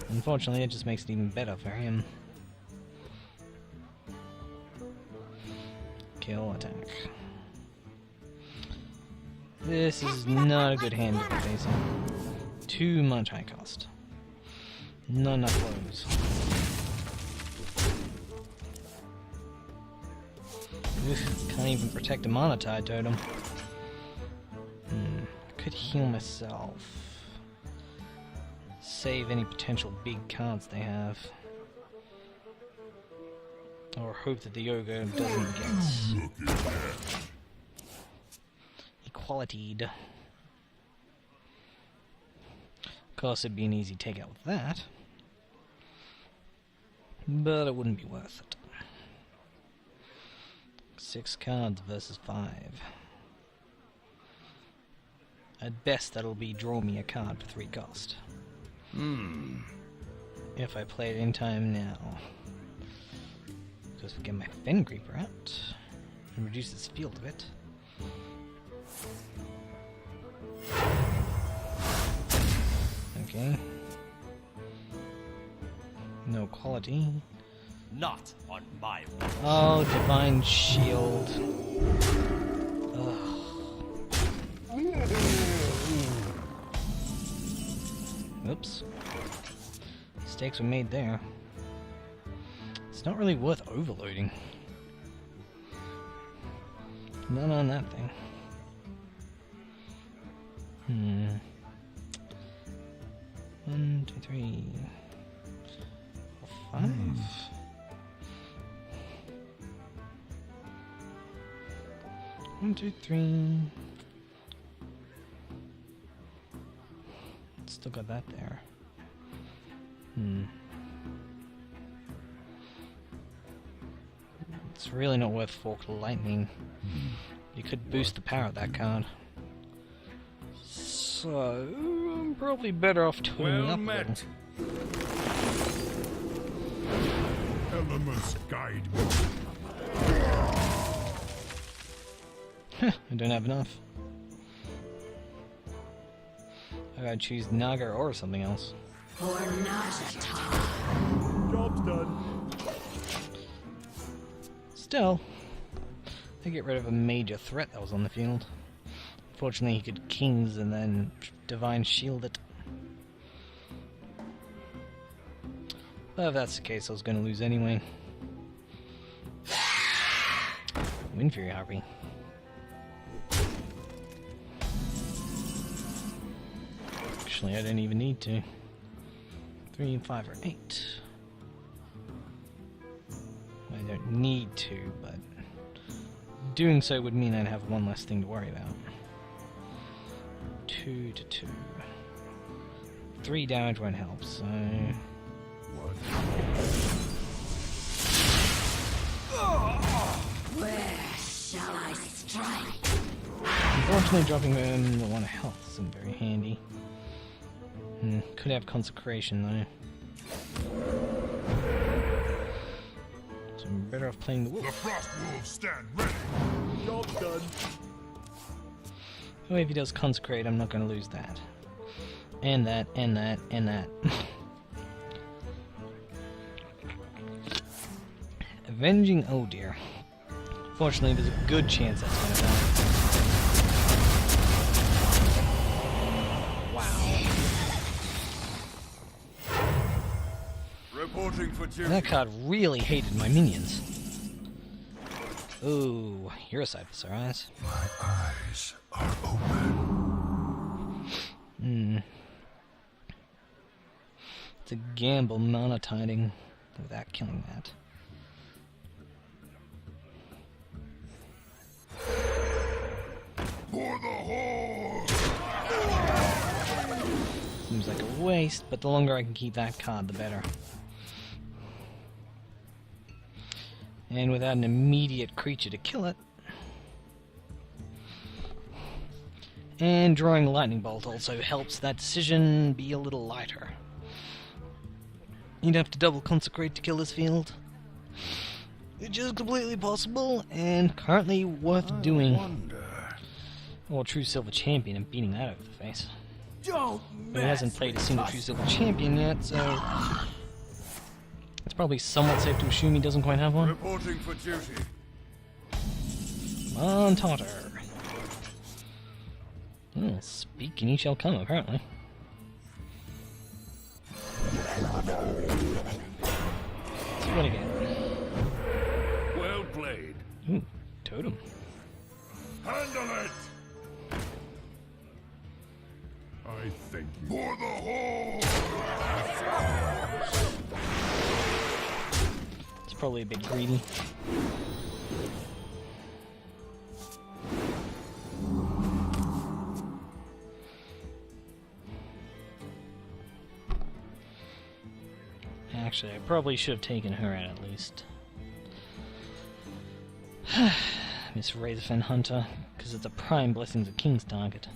Unfortunately, it just makes it even better for him. Kill attack. This is not a good hand to be facing. Too much high cost. Not enough blows. Can't even protect a mana tide totem. Could heal myself. Save any potential big cards they have. Or hope that the yoga doesn't get equality'd. Of course, it'd be an easy takeout with that. But it wouldn't be worth it. 6 cards versus 5. At best, that'll be draw me a card for 3 cost. If I play it in time now. Because we get my Fen Creeper out and reduce its field a bit. Okay. No quality. Not on my watch. Oh, Divine Shield. Ugh. Oops. Mistakes were made there. It's not really worth overloading. Not on that thing. 1, 2, 3, 4, 5. 1, 2, 3. Still got that there. It's really not worth Forked Lightning. You could boost the power of that card. So I'm probably better off tuning up a little. Elements guide me. I don't have enough. I gotta choose Naga or something else. Job's done. Still, I get rid of a major threat that was on the field. Fortunately, he could Kings and then Divine Shield it. But if that's the case, I was going to lose anyway. Wind Fury Harpy. Actually, I don't even need to. 3, 5, or 8. I don't need to, but doing so would mean I'd have one less thing to worry about. 2 to 2. 3 damage won't help, so... Where shall I strike? Unfortunately, dropping them 1 health isn't very handy. Could have Consecration, though. So I'm better off playing the Wolf. The Frost Wolves stand ready. Job's done. Oh, if he does Consecrate, I'm not going to lose that. And that, and that, and that. Avenging, oh dear. Fortunately, there's a good chance that's going to die. Wow. Reporting for duty. That card really hated my minions. Ooh, you're a sight for sore eyes. My eyes are open. It's a gamble mana tiding without killing that. For the horde! Seems like a waste, but the longer I can keep that card, the better. And without an immediate creature to kill it. And drawing Lightning Bolt also helps that decision be a little lighter. You'd have to double consecrate to kill this field, which is completely possible and currently worth doing. Or True Silver Champion and beating that over the face. Don't But he hasn't played a single True Silver Champion yet, so it's probably somewhat safe to assume he doesn't quite have one. Reporting for duty. Come on, Totter. Oh, speak and ye shall come, apparently. So what again? Well played. Ooh, totem. Handle it! I thank you. For the horde! It's probably a bit greedy. Actually, I probably should have taken her out at least. Miss Razorfen Hunter, because it's a prime Blessings of Kings target.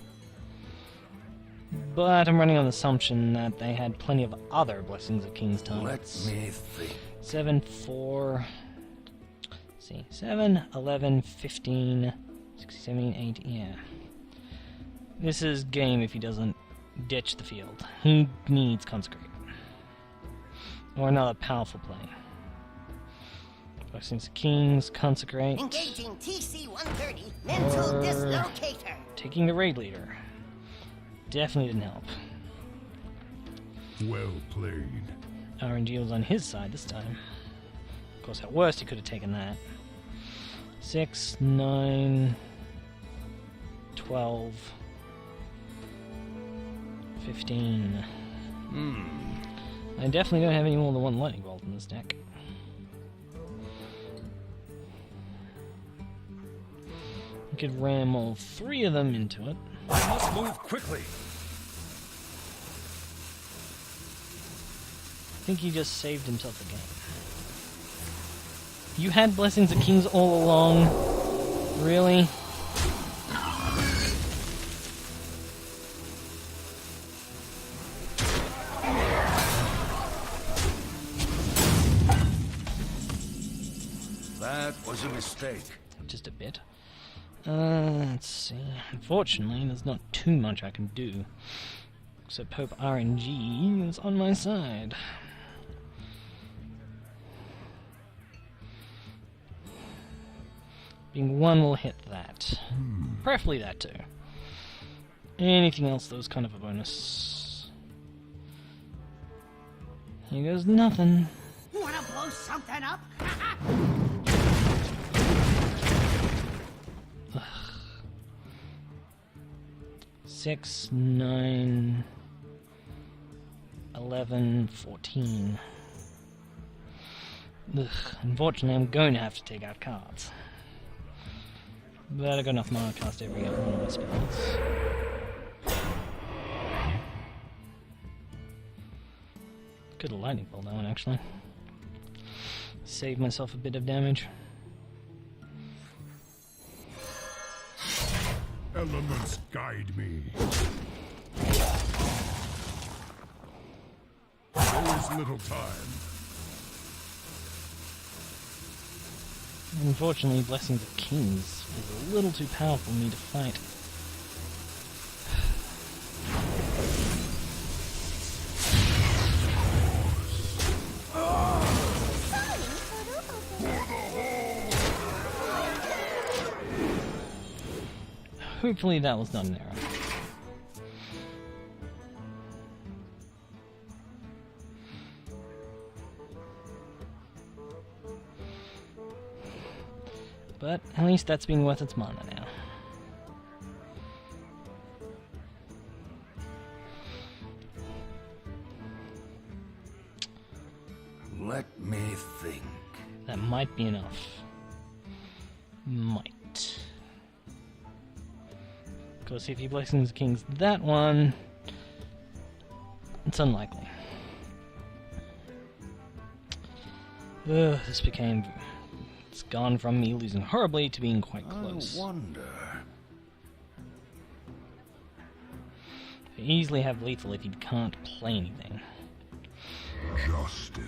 But I'm running on the assumption that they had plenty of other Blessings of Kings targets. Let me think. 7, 4... Let's see, 7, 11, 15, 16, 17, 18, yeah. This is game if he doesn't ditch the field. He needs Consecrate. Or another powerful play. Blessings of Kings, Consecrate. Engaging TC-130, mental dislocator. Taking the raid leader. Definitely didn't help. Well played. RNG was on his side this time. Of course, at worst, he could have taken that. 6, 9, 12, 15. I definitely don't have any more than one lightning bolt in this deck. I could ram all 3 of them into it. I must move quickly. I think he just saved himself the game. You had Blessings of Kings all along? Really? That was a mistake. Just a bit. Let's see. Unfortunately, there's not too much I can do. Except hope RNG is on my side. Being 1 will hit that. Preferably that too. Anything else that was kind of a bonus. Here goes nothing. Wanna blow something up? 6, 9, 11, 14. Ugh, unfortunately, I'm going to have to take out cards. But I got enough mana to cast every one of my spells. Could have lightning bolt that one, actually. Save myself a bit of damage. Elements guide me. There is little time. Unfortunately, Blessings of Kings is a little too powerful for me to fight. Hopefully that was not an error. But at least that's being worth its mana now. Let me think. That might be enough. Might. Of course, if he Blessings Kings that one, it's unlikely. Ugh, this became... It's gone from me losing horribly to being quite close. I wonder. You easily have lethal if you can't play anything. Justice.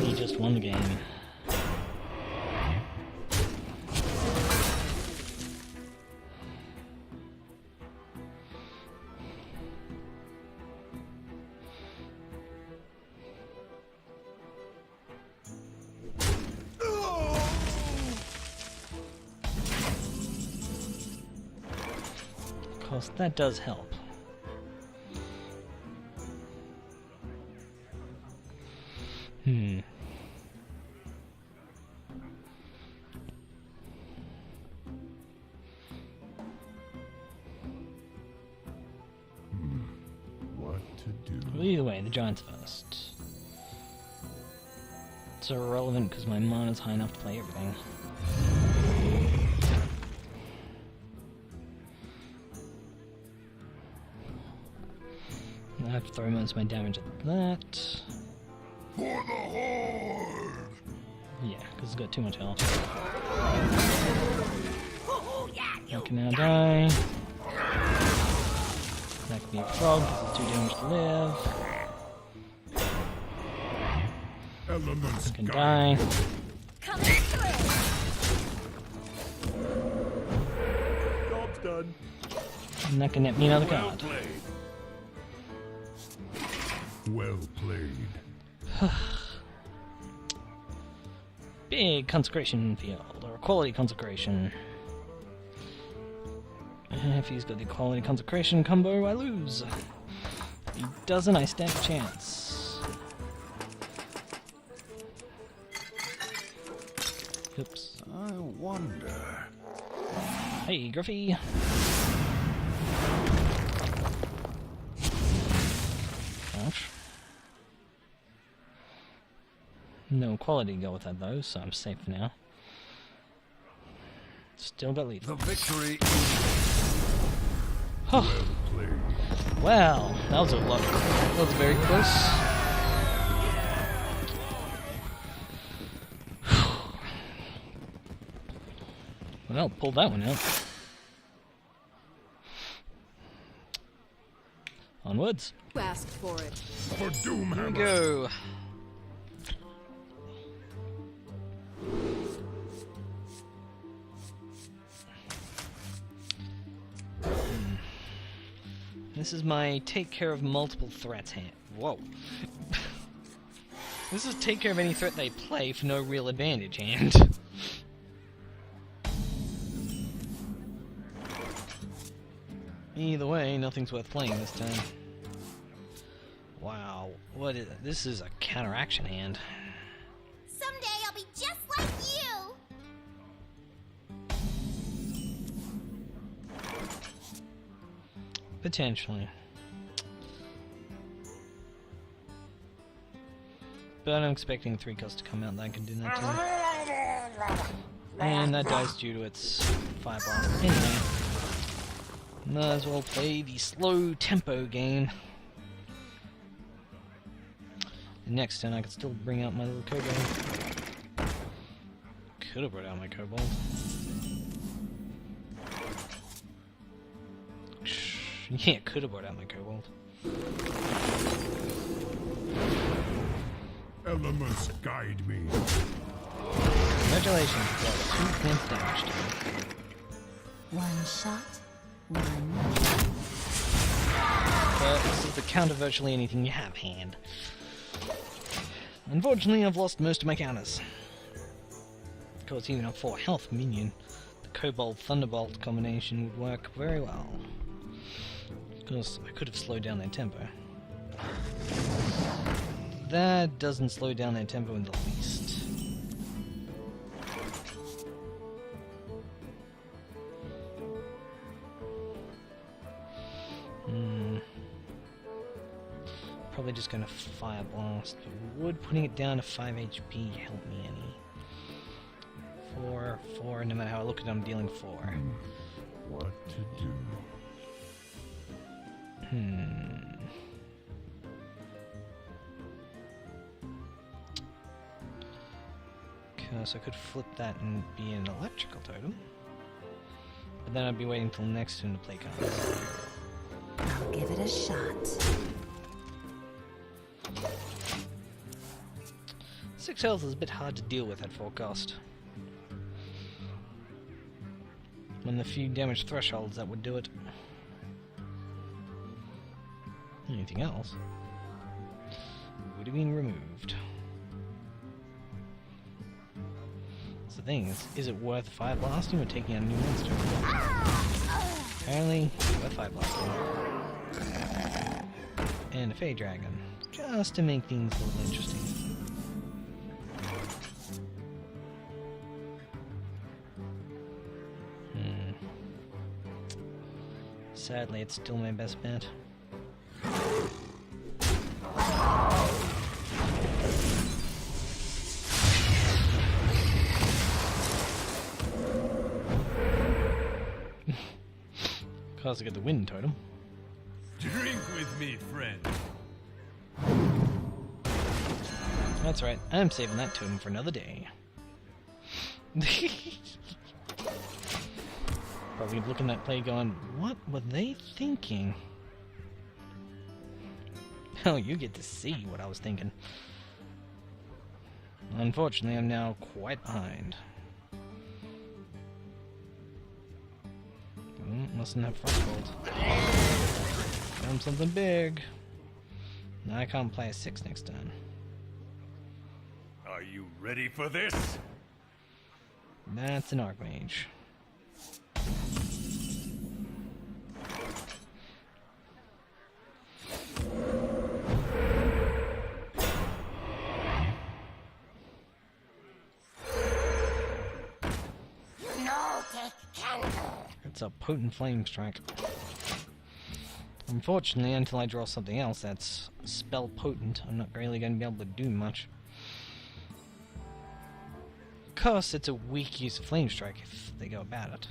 He just won the game. Of course, that does help. What to do? Well, either way, the Giants first. It's irrelevant because my mana's high enough to play everything. I have to throw most of my damage at that. For the Horde! Yeah, because it's got too much health. Oh, yeah, you I can now die. That could be a frog because it's 2 damage to live. Elements I can guide. die. come into it. Job's done. And that can net me another Well card. played. Well played. Big consecration field, or quality consecration. If he's got the quality consecration combo, I lose. If he doesn't, I stand a chance. Oops. I wonder. Hey, Griffey. Ouch. No quality to go with that though, so I'm safe for now. Still got lethal. The victory. Oh, Played. well, that was a lot. That was very close. Well, pulled that one out. Onwards. You asked for it. For Here we Doomhammer. go. This is my take care of multiple threats hand. Whoa. This is take care of any threat they play for no real advantage hand. Either way, nothing's worth playing this time. Wow, what is this? Is a counteraction hand. Someday I'll be just like you. Potentially. But I'm expecting 3 costs to come out that can do that too. And that dies due to its fireball. Anyway. Might as well play the slow tempo game. And next turn I could still bring out my little kobold. Could have brought out my kobold. Yeah, could have brought out my kobold. Elements guide me. Congratulations, you got 2 points damage to me. One shot, one. But this is the counter virtually anything you have hand. Unfortunately, I've lost most of my counters. Of course, even a 4 health minion, the Kobold Thunderbolt combination would work very well. Of course, I could have slowed down their tempo. That doesn't slow down their tempo in the least. probably just gonna Fire Blast. But would putting it down to 5 HP help me any? 4, no matter how I look at it, I'm dealing 4. What to do? Because I could flip that and be an electrical totem. But then I'd be waiting till next turn to play cards. I'll give it a shot. 6 health is a bit hard to deal with at full cost. When the few damage thresholds that would do it. Anything else would have been removed. That's the thing, is it worth Fire Blasting or taking out a new monster? Apparently, worth Fire Blasting. And a Fey Dragon, just to make things a little interesting. Sadly, it's still my best bet. Cause I get the wind totem. Drink with me, friend. That's right, I'm saving that totem for another day. Probably looking at play going, what were they thinking? Oh, you get to see what I was thinking. Unfortunately, I'm now quite behind. Mustn't have Frostbolt. Found something big. Now I can't play a 6 next turn. Are you ready for this? That's an Archmage. It's a potent flame strike. Unfortunately, until I draw something else that's spell potent, I'm not really going to be able to do much. Of course, it's a weak use of flame strike if they go about it.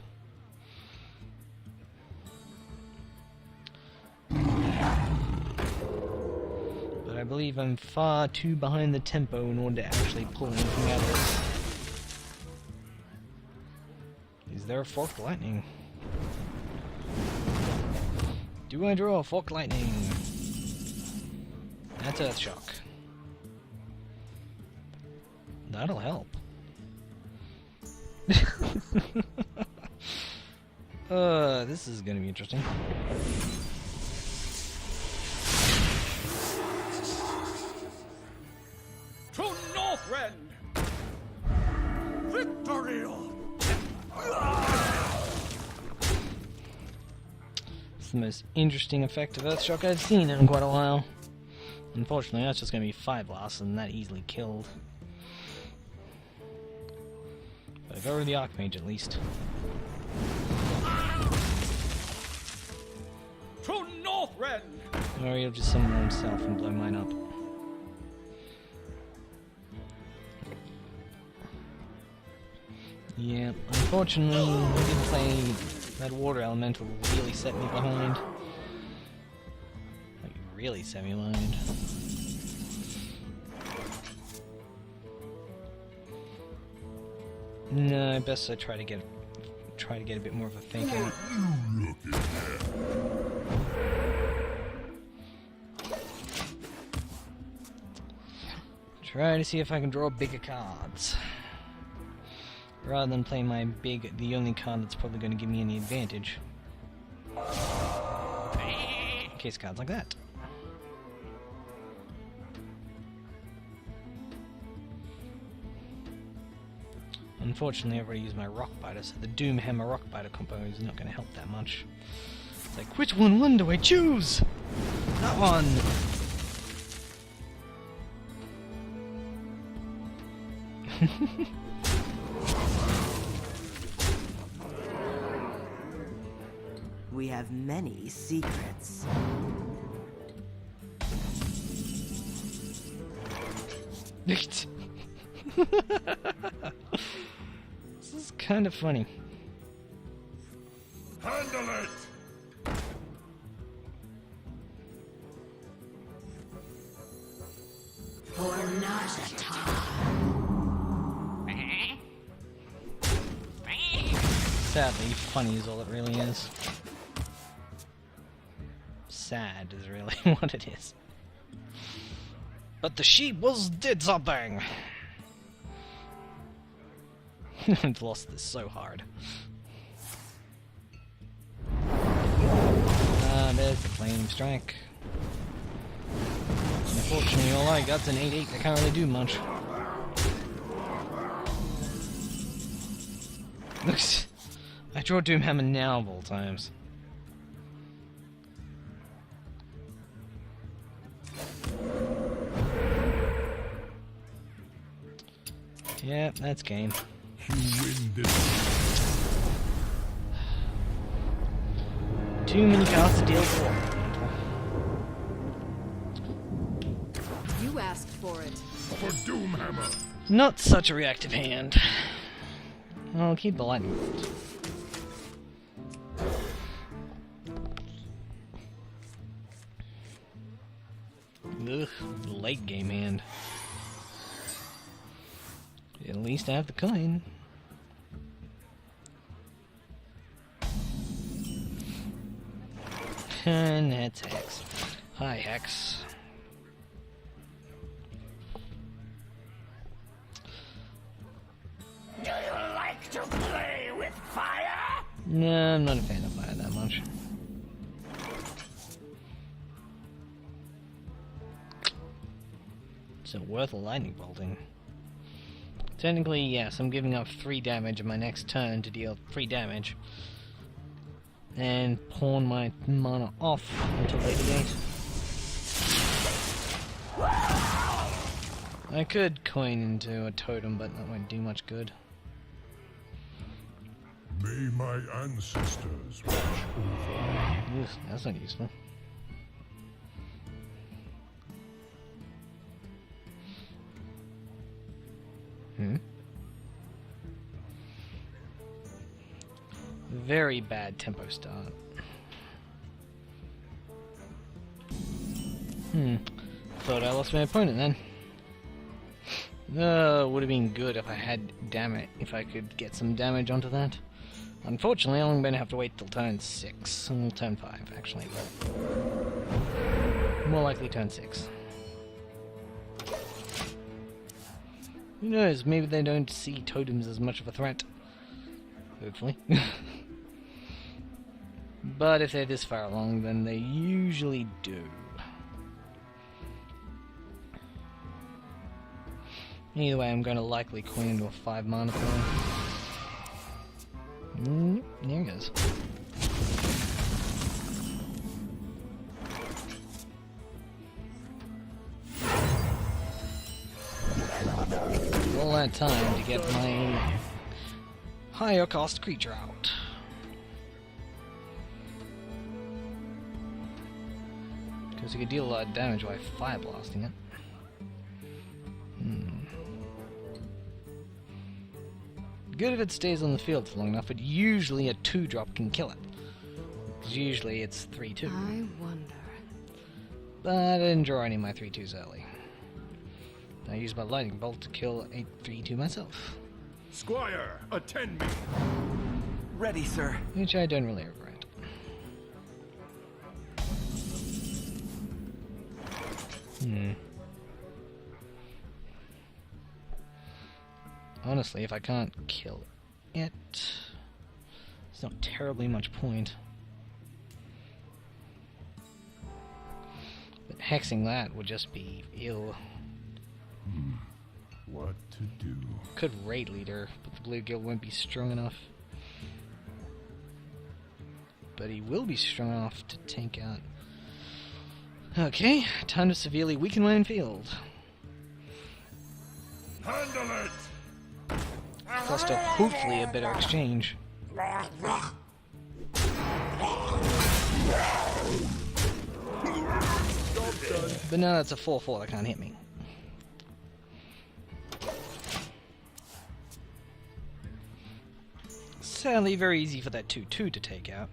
But I believe I'm far too behind the tempo in order to actually pull anything out of it. Is there a forked lightning? Do I draw a forked lightning? That's Earth Shock. That'll help. This is gonna be interesting. To Northrend! Victory! It's the most interesting effect of Earthshock I've seen in quite a while. Unfortunately, that's just going to be 5 blasts and that easily killed. But I go over the Archmage at least. To Northrend! Or he'll just summon himself and blow mine up. Yeah, unfortunately, I did play that water elemental really set me behind. Like, really set me behind. No, I best I try to get a bit more of a think out. Try to see if I can draw bigger cards. Rather than playing my the only card that's probably going to give me any advantage. In case cards like that. Unfortunately, I've already used my Rock Biter, so the Doom Hammer Rock Biter combo is not going to help that much. It's like, which one do I choose? That one! We have many secrets. This is kind of funny. Handle it! For Nazata. Sadly, funny is all it really is. Sad is really what it is. But the sheep did something! I've lost this so hard. There's the flame strike. Unfortunately, all I got's an 8-8. I can't really do much. I draw Doomhammer now of all times. Yeah, that's game. You win this. Too many cards to deal with. You asked for it. For Doomhammer! Not such a reactive hand. I'll keep the lightning bolt. Ugh, late game hand. At least I have the coin. And that's Hex. Hi, Hex. Do you like to play with fire? No, I'm not a fan of fire that much. So worth a lightning bolting. Technically, yes, I'm giving up 3 damage in my next turn to deal 3 damage. And pawn my mana off until later date. I could coin into a totem, but that won't do much good. May my ancestors watch over you. Ugh, that's not useful. Very bad tempo start. Thought I lost my opponent then. Would have been good if I had if I could get some damage onto that. Unfortunately, I'm going to have to wait till turn 6. Turn 5, actually. But more likely turn 6. Who knows, maybe they don't see totems as much of a threat. Hopefully. But if they're this far along, then they usually do. Either way, I'm going to likely coin into a 5 mana play. There it goes. All that time to get my higher cost creature out. Because you could deal a lot of damage by fire blasting it. Good if it stays on the field for long enough, but usually a 2-drop can kill it. Because usually it's 3-2. I wonder. But I didn't draw any of my 3-2s early. I used my lightning bolt to kill a 3-2 myself. Squire, attend me! Ready, sir. Which I don't really regret. Honestly, if I can't kill it, there's not terribly much point. But hexing that would just be ill. What to do? Could raid leader, but the blue guild won't be strong enough. But he will be strong enough to take out. Okay, time to severely weaken my own field. Handle it! Plus to hopefully a better exchange. But no, that's a 4-4 that can't hit me. sadly very easy for that 2/2 to take out.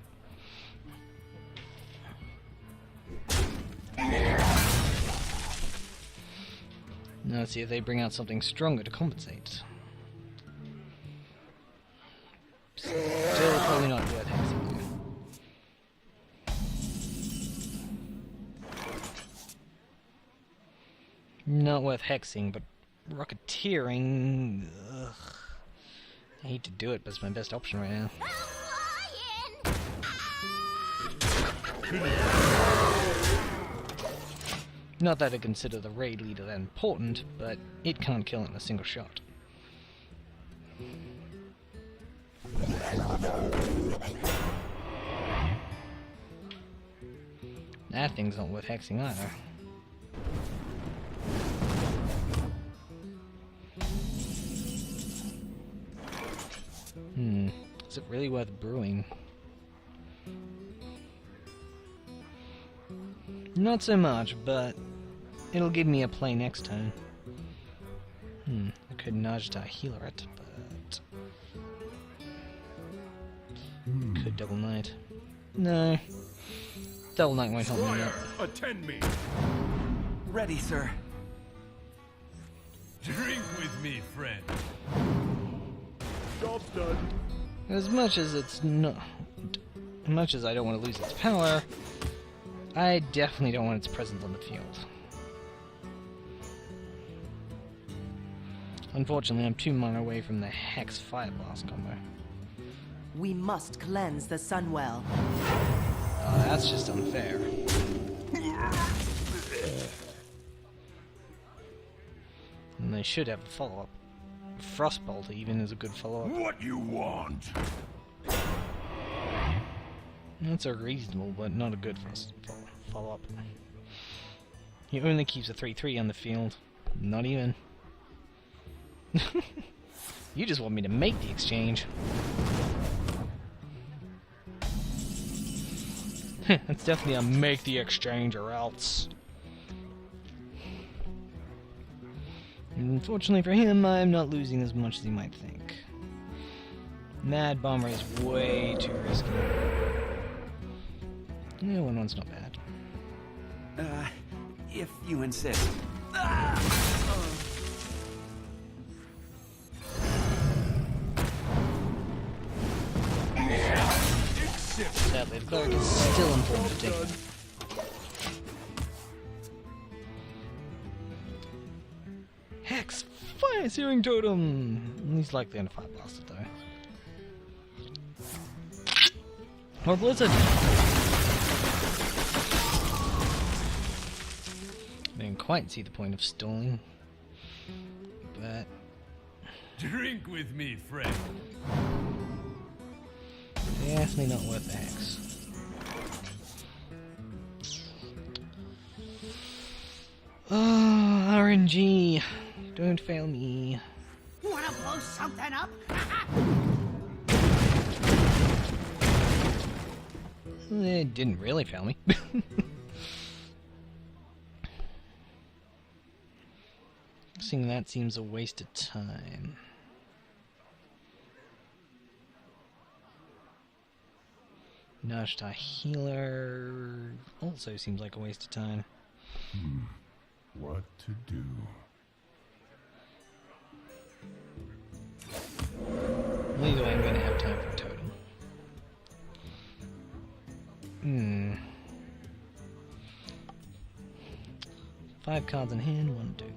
Now let's see if they bring out something stronger to compensate. Still probably not worth hexing though. Not worth hexing, but rocketeering... Ugh. I hate to do it, but it's my best option right now. Not that I consider the raid leader that important, but it can't kill it in a single shot. That thing's not worth hexing either. Is it really worth brewing? Not so much, but it'll give me a play next turn. I could Najata healer it, but... Could Double Knight. No. Double Knight won't help me yet. Attend me. Ready, sir. Drink with me, friend. Job's done. As much as it's not... As much as I don't want to lose its power, I definitely don't want its presence on the field. Unfortunately, I'm 2 mana away from the Hex Fire Blast combo. We must cleanse the Sunwell. Oh, that's just unfair. And they should have a follow-up. Frostbolt even is a good follow-up. What you want? That's a reasonable, but not a good follow-up. He only keeps a 3/3 on the field. Not even. You just want me to make the exchange. That's definitely a make the exchange or else. Unfortunately for him, I'm not losing as much as he might think. Mad Bomber is way too risky. Yeah, 1/1's not bad. If you insist. Sadly, the cleric is still informed to take it. Hex! Fire Searing Totem! He's likely on a Fire Blaster though. Or Blizzard! I didn't quite see the point of stalling. But... Drink with me, friend. definitely not worth the hex. Oh, RNG! Don't fail me. Wanna blow something up? It didn't really fail me. Seeing that seems a waste of time. Najata healer also seems like a waste of time. What to do? Well, either way, I'm going to have time for a totem. 5 cards in hand. 1, 2, 3,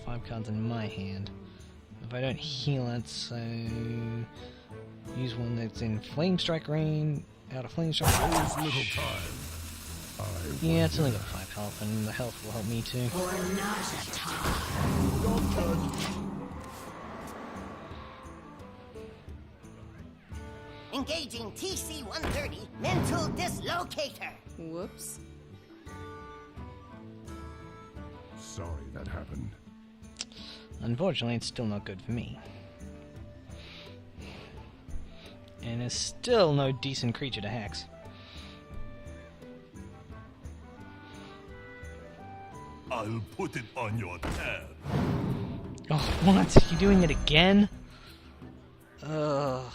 4. 5 cards in my hand. If I don't heal it, so use one that's in Flame Strike range. Out of Flame Strike. There's little time. Yeah, it's only got 5 health, and the health will help me too. For Najata. Job's done. Engaging TC-130 Mental Dislocator. Whoops. Sorry that happened. Unfortunately, it's still not good for me. And there's still no decent creature to hex. I'll put it on your tab. Oh, what? You doing it again? Ugh.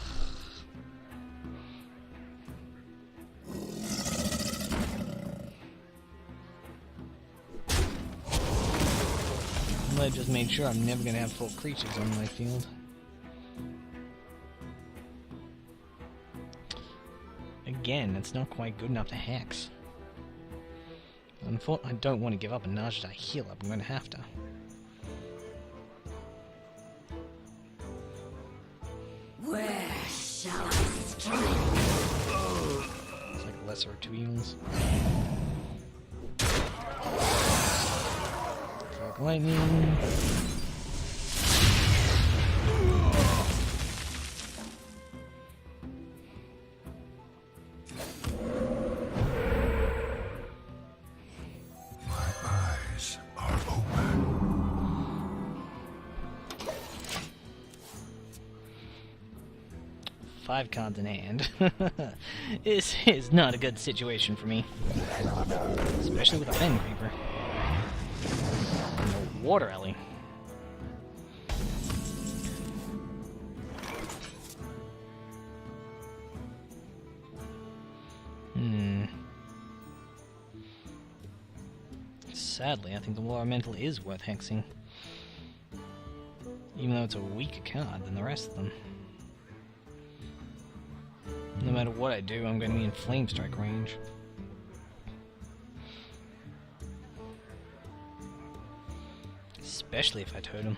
I just made sure I'm never gonna have 4 creatures on my field. Again, it's not quite good enough to hex. I don't want to give up a Najda heal up, I'm gonna have to. Where shall I strike? It's like lesser of 2 heals. Dark lightning. Eyes are open. 5 cards in hand. This is not a good situation for me. Especially with a Fen Creeper. And a Water Ellie. Sadly, I think the War Elemental is worth hexing. Even though it's a weaker card than the rest of them. No matter what I do, I'm going to be in Flame Strike range. Especially if I totem.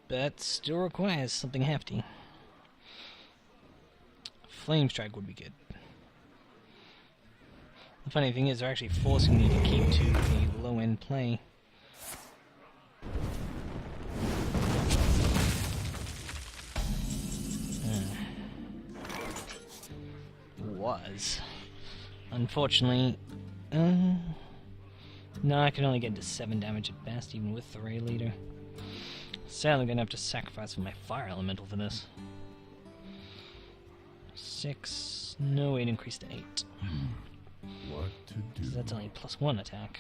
But still requires something hefty. Flame Strike would be good. The funny thing is, they're actually forcing me to keep to the low-end play. Was. Unfortunately, no, I can only get to 7 damage at best, even with the Ray Leader. Sadly, I'm gonna have to sacrifice my Fire Elemental for this. 6. No, 8 increased to 8. What to do? So that's only +1 attack.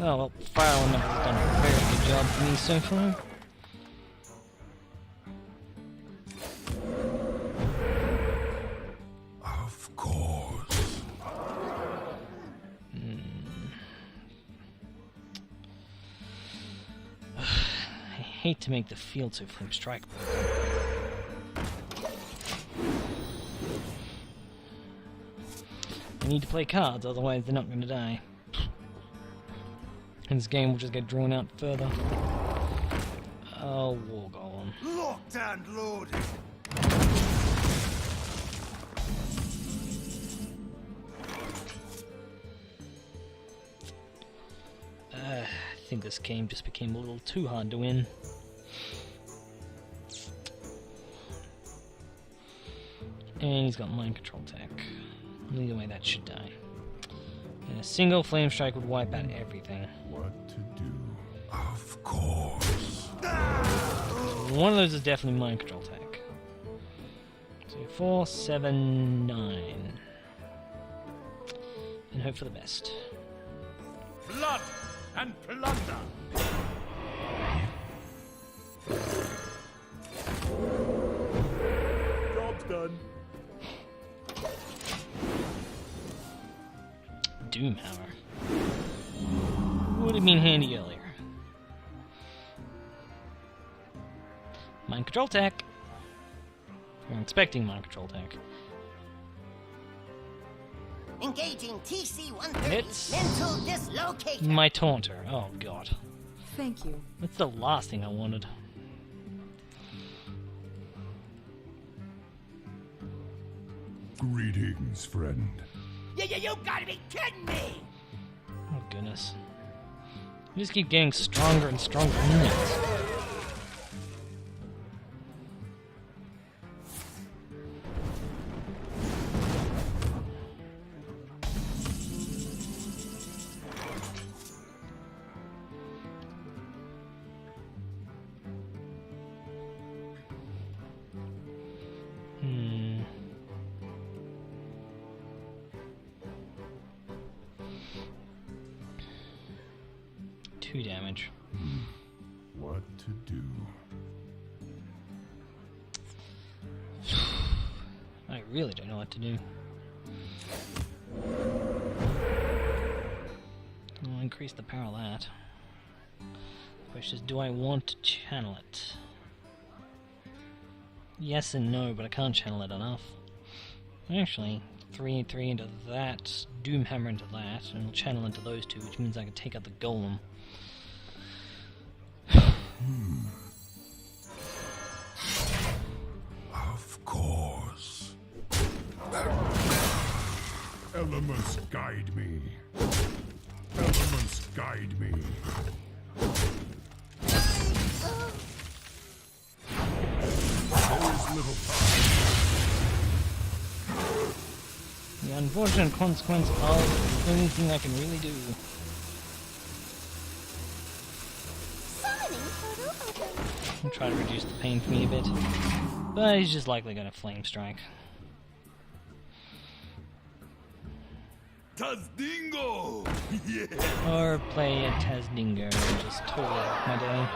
Oh well, Fire Elemental has done a very good job for me so far. Of course. I hate to make the field so Flame Strike. I need to play cards, otherwise they're not going to die. And this game will just get drawn out further. Oh, War Golem. Locked and loaded. I think this game just became a little too hard to win. And he's got Mind Control Tech. Either way, that should die. And a single Flame Strike would wipe out everything. What to do? Of course. One of those is definitely Mind Control Tech. So 4, 7, 9. And hope for the best. Blood and plunder. Job's done. Doomhammer. Would have been handy earlier. Mind Control Tech. I'm expecting Mind Control Tech. Engaging TC-130 It's mental dislocator. my Taunter. Oh god. Thank you. That's the last thing I wanted. Greetings, friend. You gotta be kidding me! Oh goodness. You just keep getting stronger and stronger units. 2 damage. What to do? I really don't know what to do. I'll increase the power of that. The question is, do I want to channel it? Yes and no, but I can't channel it enough. Actually, 3 into that, Doomhammer into that, and I'll channel into those 2, which means I can take out the Golem. Of course. Elements guide me. Elements guide me. There is little time. The unfortunate consequence of the only thing I can really do. I'll try to reduce the pain for me a bit. But he's just likely going to Flame Strike. Tazdingo! Yeah! Or play a Tazdingo and just totally out my day.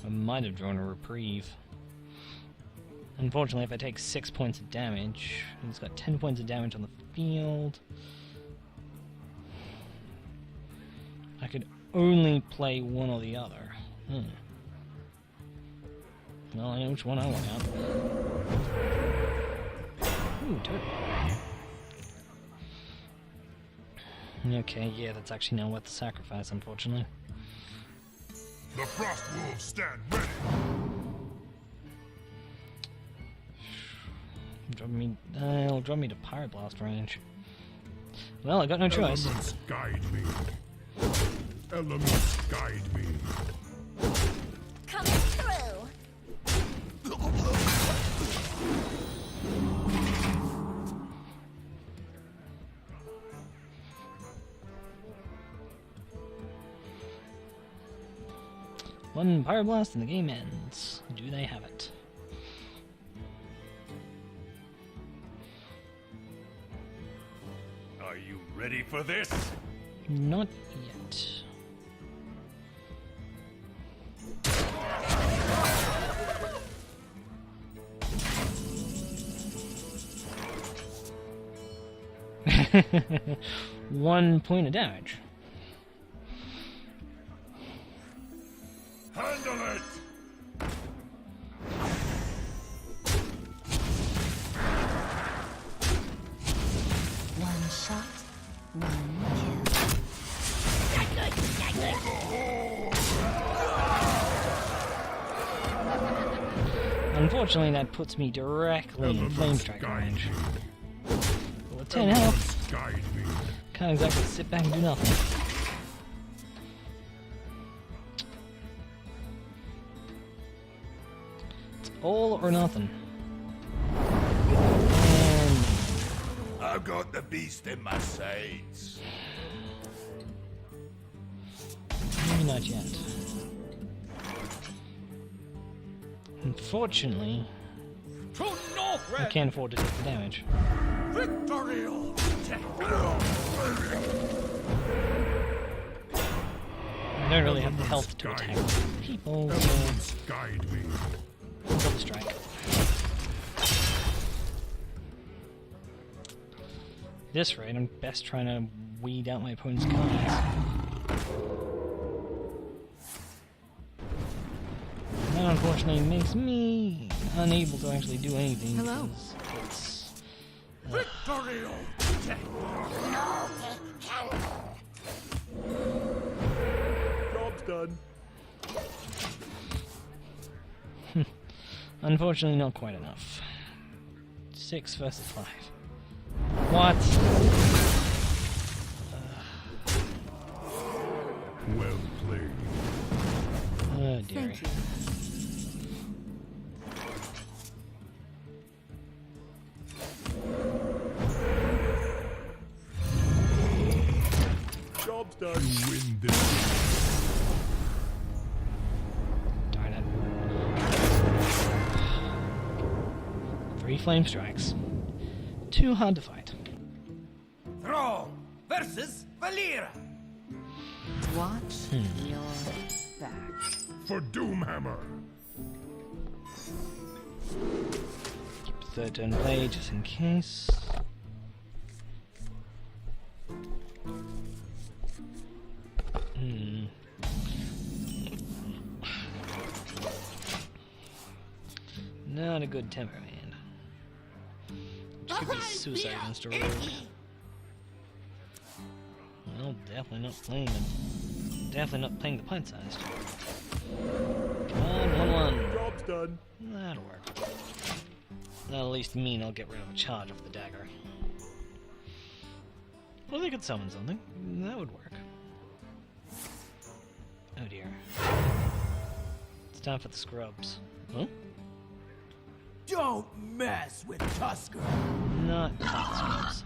I might have drawn a reprieve. Unfortunately, if I take 6 points of damage, he's got 10 points of damage on the field. I could only play one or the other. Well, I know which one I want out. Ooh, turtle. Okay, yeah, that's actually not worth the sacrifice, unfortunately. The frost wolves stand ready. It'll drop me to Pyroblast range. Well, I got no choice. Elements guide me. Elements guide me. Coming through. One Pyroblast and the game ends. Do they have it? Are you ready for this? Not yet. One point of damage. Handle it! One shot, one kill. Unfortunately, that puts me directly in Flame Strike guide range. me. But with 10 health, Guide me. can't exactly sit back and do nothing. It's all or nothing. And I've got the beast in my sights. maybe not yet. Unfortunately, I can't afford to take the damage. Victorial! I don't really have the health to attack people, so Elements guide me. I'll double strike. At this rate, I'm best trying to weed out my opponent's cards. And that unfortunately makes me unable to actually do anything. Hello. because It's, Victorial! Job's done. unfortunately not quite enough. 6 versus 5. What? Well played. Oh dear. Thank you. Job's You done. win this. Darn it. 3 flame strikes. Too hard to fight. Thrall versus Valera. Watch your back. For Doomhammer. Keep the third turn play just in case. Not a good temper, man. Which could be suicide against a rogue. Well, definitely not playing the pint-sized. Come on, 1-1. Job's done. That'll work. That'll at least mean I'll get rid of a charge of the dagger. Well, they could summon something. That would work. Oh dear. It's time for the scrubs. Huh? Don't mess with Tusker. Not top scrubs.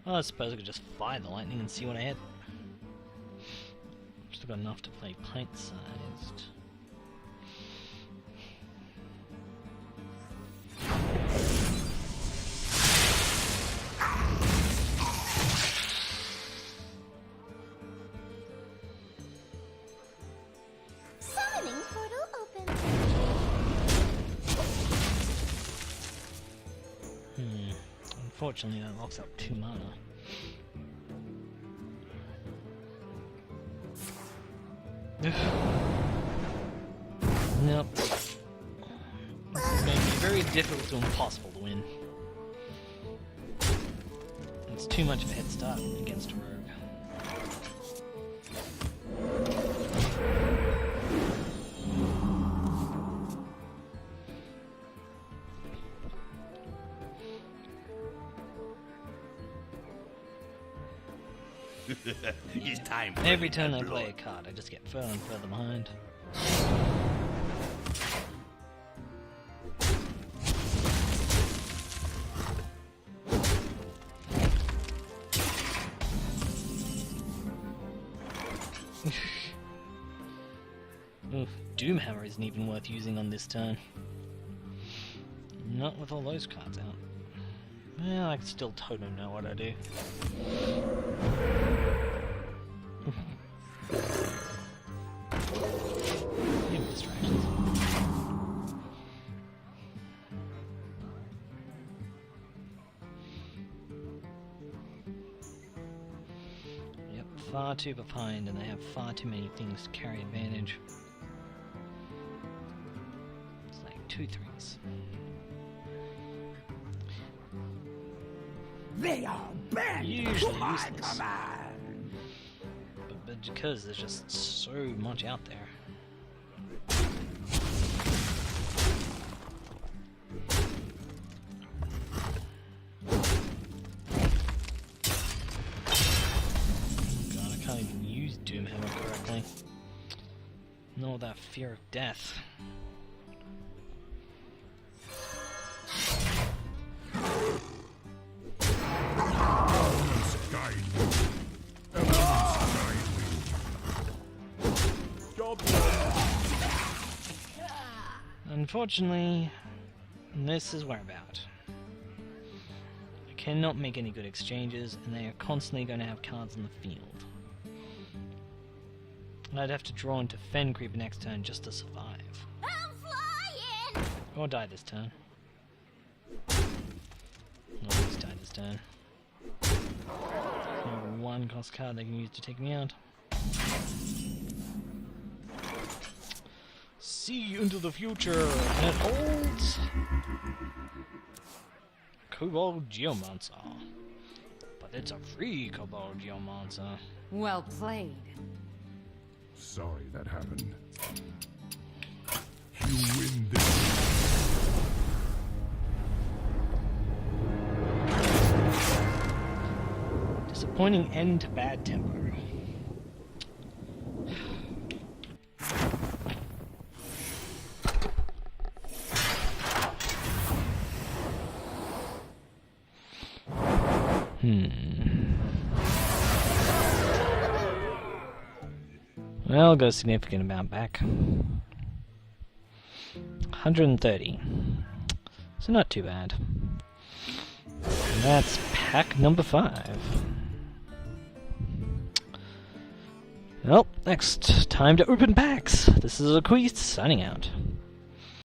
Well, I suppose I could just fire the lightning and see what I hit. Still got enough to play pint-sized. Summoning portal open. Unfortunately, that locks up 2 mana. Nope. It's going to be very difficult to impossible to win. It's too much of a head start against a rogue. It's time for Every turn I blood. play a card, I just get further and further behind. Oof, Doomhammer isn't even worth using on this turn. Not with all those cards out. Well, I can still totally know what I do. Maybe distractions. Yep, far too behind, and they have far too many things to carry advantage. It's like 2 3s. They are bent Usually to my useless. command. But because there's just so much out there. God, I can't even use Doomhammer correctly. Not without fear of death. Elements guide me. Elements guide me. Job's done. Unfortunately, this is where I'm at. I cannot make any good exchanges, and they are constantly going to have cards in the field. I'd have to draw into Fen Creeper next turn just to survive. I'm flying. Or die this turn. No, let's die this turn. There's no 1-cost card they can use to take me out. See into the future, and it holds Cobalt Geomancer. But it's a free Cobalt Geomancer. Well played. Sorry that happened. You win this. Disappointing end to bad tempo. Well, got a significant amount back. 130. So not too bad. And that's pack number 5. Well, next, time to open packs. This is Equiste signing out.